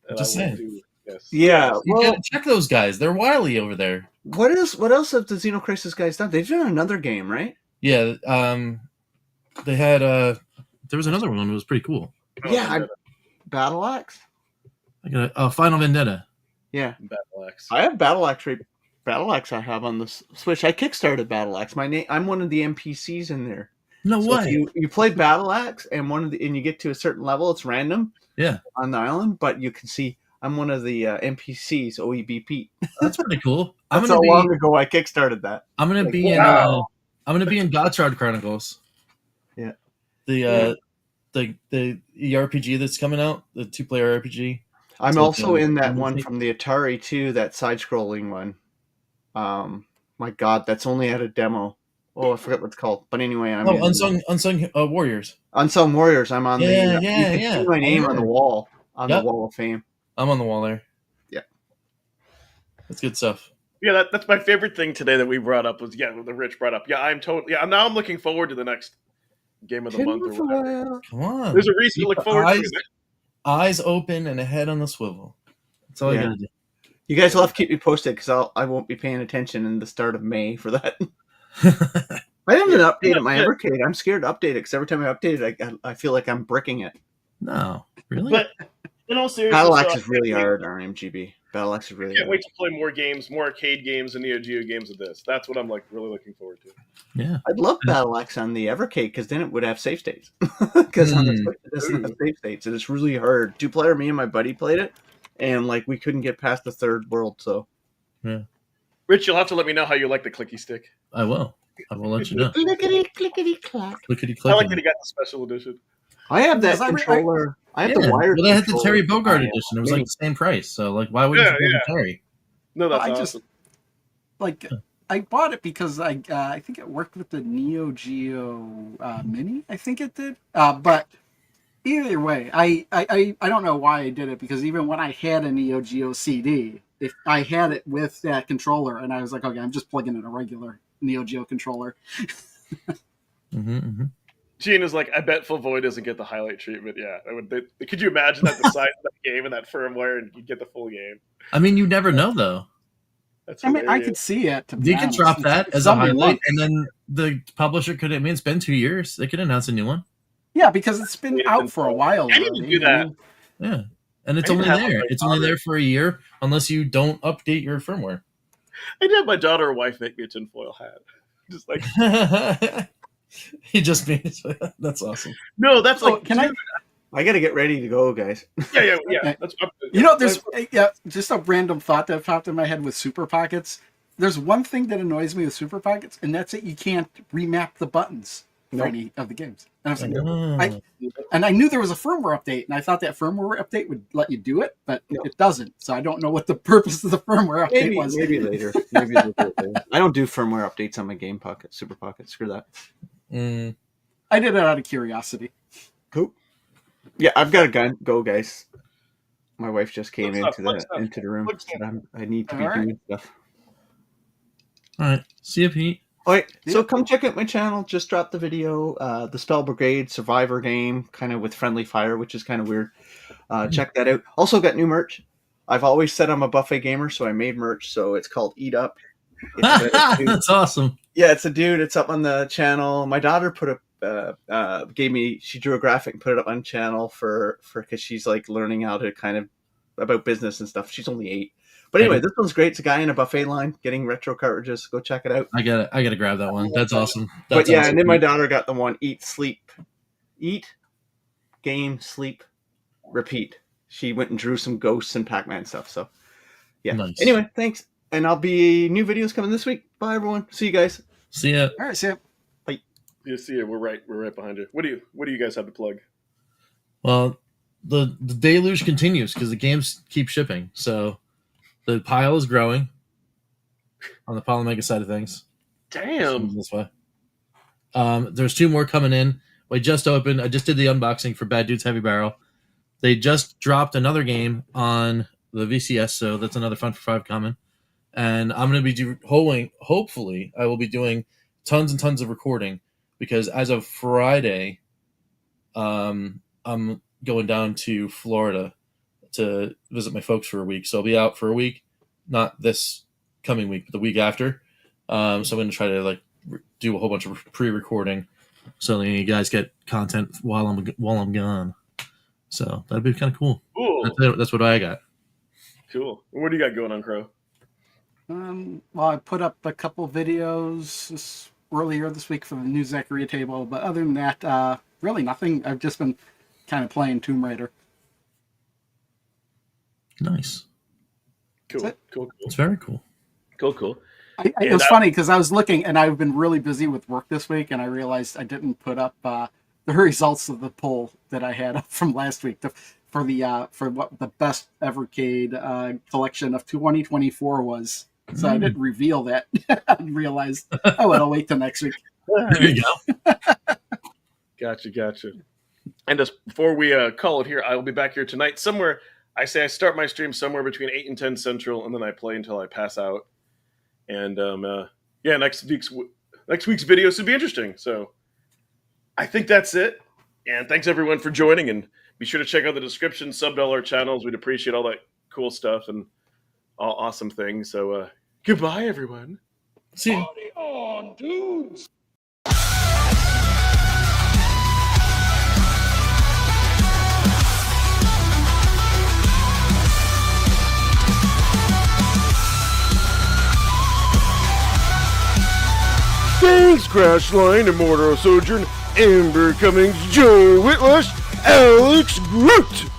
And Just I will saying. do- yes. yeah. You Well, gotta check those guys. They're wily over there. what else have the Xenocrisis guys done? They've done another game, right? Yeah. They had there was another one that was pretty cool. Oh, Yeah, Battle Axe. I got Final Vendetta. Yeah, Battle Axe. I have Battle Axe. Battle Axe I have on the Switch. I kickstarted Battle Axe. I'm one of the NPCs in there. No So if way. you play Battle Axe and you get to a certain level, it's random. Yeah. On the island, but you can see I'm one of the NPCs. OEBP. That's pretty cool. That's how long ago I kickstarted that. I'm gonna Like, be wow. I'm gonna be in Godshard Chronicles. Yeah. The RPG that's coming out, the 2-player RPG. I'm So also it's, in that movie. one from the Atari too, that side-scrolling one. My God, that's only at a demo. Oh, I forget what it's called. But anyway, I'm in Unsung Warriors. Unsung Warriors. I'm on Yeah, the. yeah, you can yeah. see my name Oh, on the yeah. wall, on Yep. the Wall of Fame. I'm on the wall there. Yeah. That's good stuff. Yeah, that's my favorite thing today that we brought up was what the Rich brought up. Yeah, now I'm looking forward to the next game of the month or whatever. Come on. There's a reason to Keep look forward eyes, to it. eyes open and a head on the swivel. That's all Yeah. I gotta do. You guys will have to keep me posted because I won't be paying attention in the start of May for that. I haven't updated my Evercade. I'm scared to update it because every time I update it, I feel like I'm bricking it. No, really? But In all seriousness, Battle so Axe is really hard on MGB. Battle Axe is really I can't hard. wait to play more games, more arcade games, and Neo Geo games of this. That's what I'm like really looking forward to. Yeah. I'd love Battle Axe on the Evercade because then it would have save states. Because on the Switch it doesn't have save states, and it's really hard. 2-player, me and my buddy played it, and like we couldn't get past the third world. So Rich, you'll have to let me know how you like the clicky stick. I will let you know. clickety clickety clack. Clickety I like clickety. that he got the special edition. I have that Because I re- controller. I have the Yeah, wired. well, they had the controller. Terry Bogard edition. It was like the same price. So like, why wouldn't you get the Terry? No, that's I awesome. just like I bought it because I think it worked with the Neo Geo Mini. I think it did. But either way, I don't know why I did it, because even when I had a Neo Geo CD, if I had it with that controller, and I was like, okay, I'm just plugging in a regular Neo Geo controller. Gene is like, I bet Full Void doesn't get the highlight treatment. Yeah, could you imagine that the size of that game and that firmware, and you get the full game? I mean, you never know though. That's I mean, I hilarious. could see it. To be You could honest. drop that It's as a something highlight, like- and then the publisher could. I mean, it's been 2 years. They could announce a new one. Yeah, because it's been out for a while. I need to already. do that. Yeah, and it's I need only to have there. my It's only daughter- there for a year, unless you don't update your firmware. I did have my daughter or wife make me a tinfoil hat. Just like, He just made it. That's awesome. no, that's So, like, can I? dude, I got to get ready to go, guys. Yeah. That's, There's just a random thought that popped in my head with Super Pockets. There's one thing that annoys me with Super Pockets, and that's that you can't remap the buttons for Nope. any of the games. And I was like, Oh. I knew there was a firmware update, and I thought that firmware update would let you do it, but No. it doesn't. So I don't know what the purpose of the firmware update Maybe, was. maybe later. Maybe later. I don't do firmware updates on my Game Pocket, Super Pocket. Screw that. Mm. I did it out of curiosity. Cool. Yeah, I've got to go, guys. My wife just came Look stuff, into the room. look stuff. And I need to be All right. doing stuff. All right. See you, Pete. All right, so Yeah. come check out my channel. Just dropped the video, the Spell Brigade Survivor game, kind of with friendly fire, which is kind of weird. Check that out. Also got new merch. I've always said I'm a buffet gamer, so I made merch. So it's called Eat Up. It's a dude. That's awesome. Yeah, it's a dude. It's up on the channel. My daughter put up, she drew a graphic and put it up on channel for because she's like learning how to kind of about business and stuff. She's only 8. But anyway, this one's great. It's a guy in a buffet line getting retro cartridges. Go check it out. I gotta grab that one. That's awesome. But That's yeah, awesome. and then my daughter got the one Eat, Game, Sleep, Repeat. She went and drew some ghosts and Pac-Man stuff. So yeah. Nice. Anyway, thanks. And I'll be new videos coming this week. Bye everyone. See you guys. See ya. All right, see ya. You see it. We're right behind you. What do you guys have to plug? Well, the deluge continues because the games keep shipping. So the pile is growing on the Polymega side of things. Damn. This way. There's 2 more coming in. I just opened. I just did the unboxing for Bad Dudes Heavy Barrel. They just dropped another game on the VCS, so that's another Fun for 5 coming. And I'm going to be hopefully, I will be doing tons and tons of recording because as of Friday, I'm going down to Florida to visit my folks for a week. So I'll be out for a week, not this coming week, but the week after. So I'm going to try to do a whole bunch of pre-recording so that you guys get content while I'm gone. So that'd be kind of cool. Cool. That's what I got. Cool. What do you got going on, Crow? Well, I put up a couple videos earlier this week for the new Zaccaria table, but other than that, really nothing. I've just been kind of playing Tomb Raider. Nice. Cool. That's it. Cool. It's very cool. Cool. It was funny because I was looking and I've been really busy with work this week, and I realized I didn't put up the results of the poll that I had up from last week for what the best Evercade collection of 2024 was. So I didn't reveal that. I realized I'll wait till next week. There you go. Gotcha. And just before we call it here, I will be back here tonight somewhere. I start my stream somewhere between 8 and 10 Central, and then I play until I pass out. And next week's video should be interesting. So I think that's it. And thanks everyone for joining. And be sure to check out the description, sub to all our channels. We'd appreciate all that cool stuff and all awesome things. So goodbye, everyone. See you. Party on, dudes! Thanks, Crashline, Immortal Sojourn, Amber Cummings, Joe Whitlash, Alex Groot.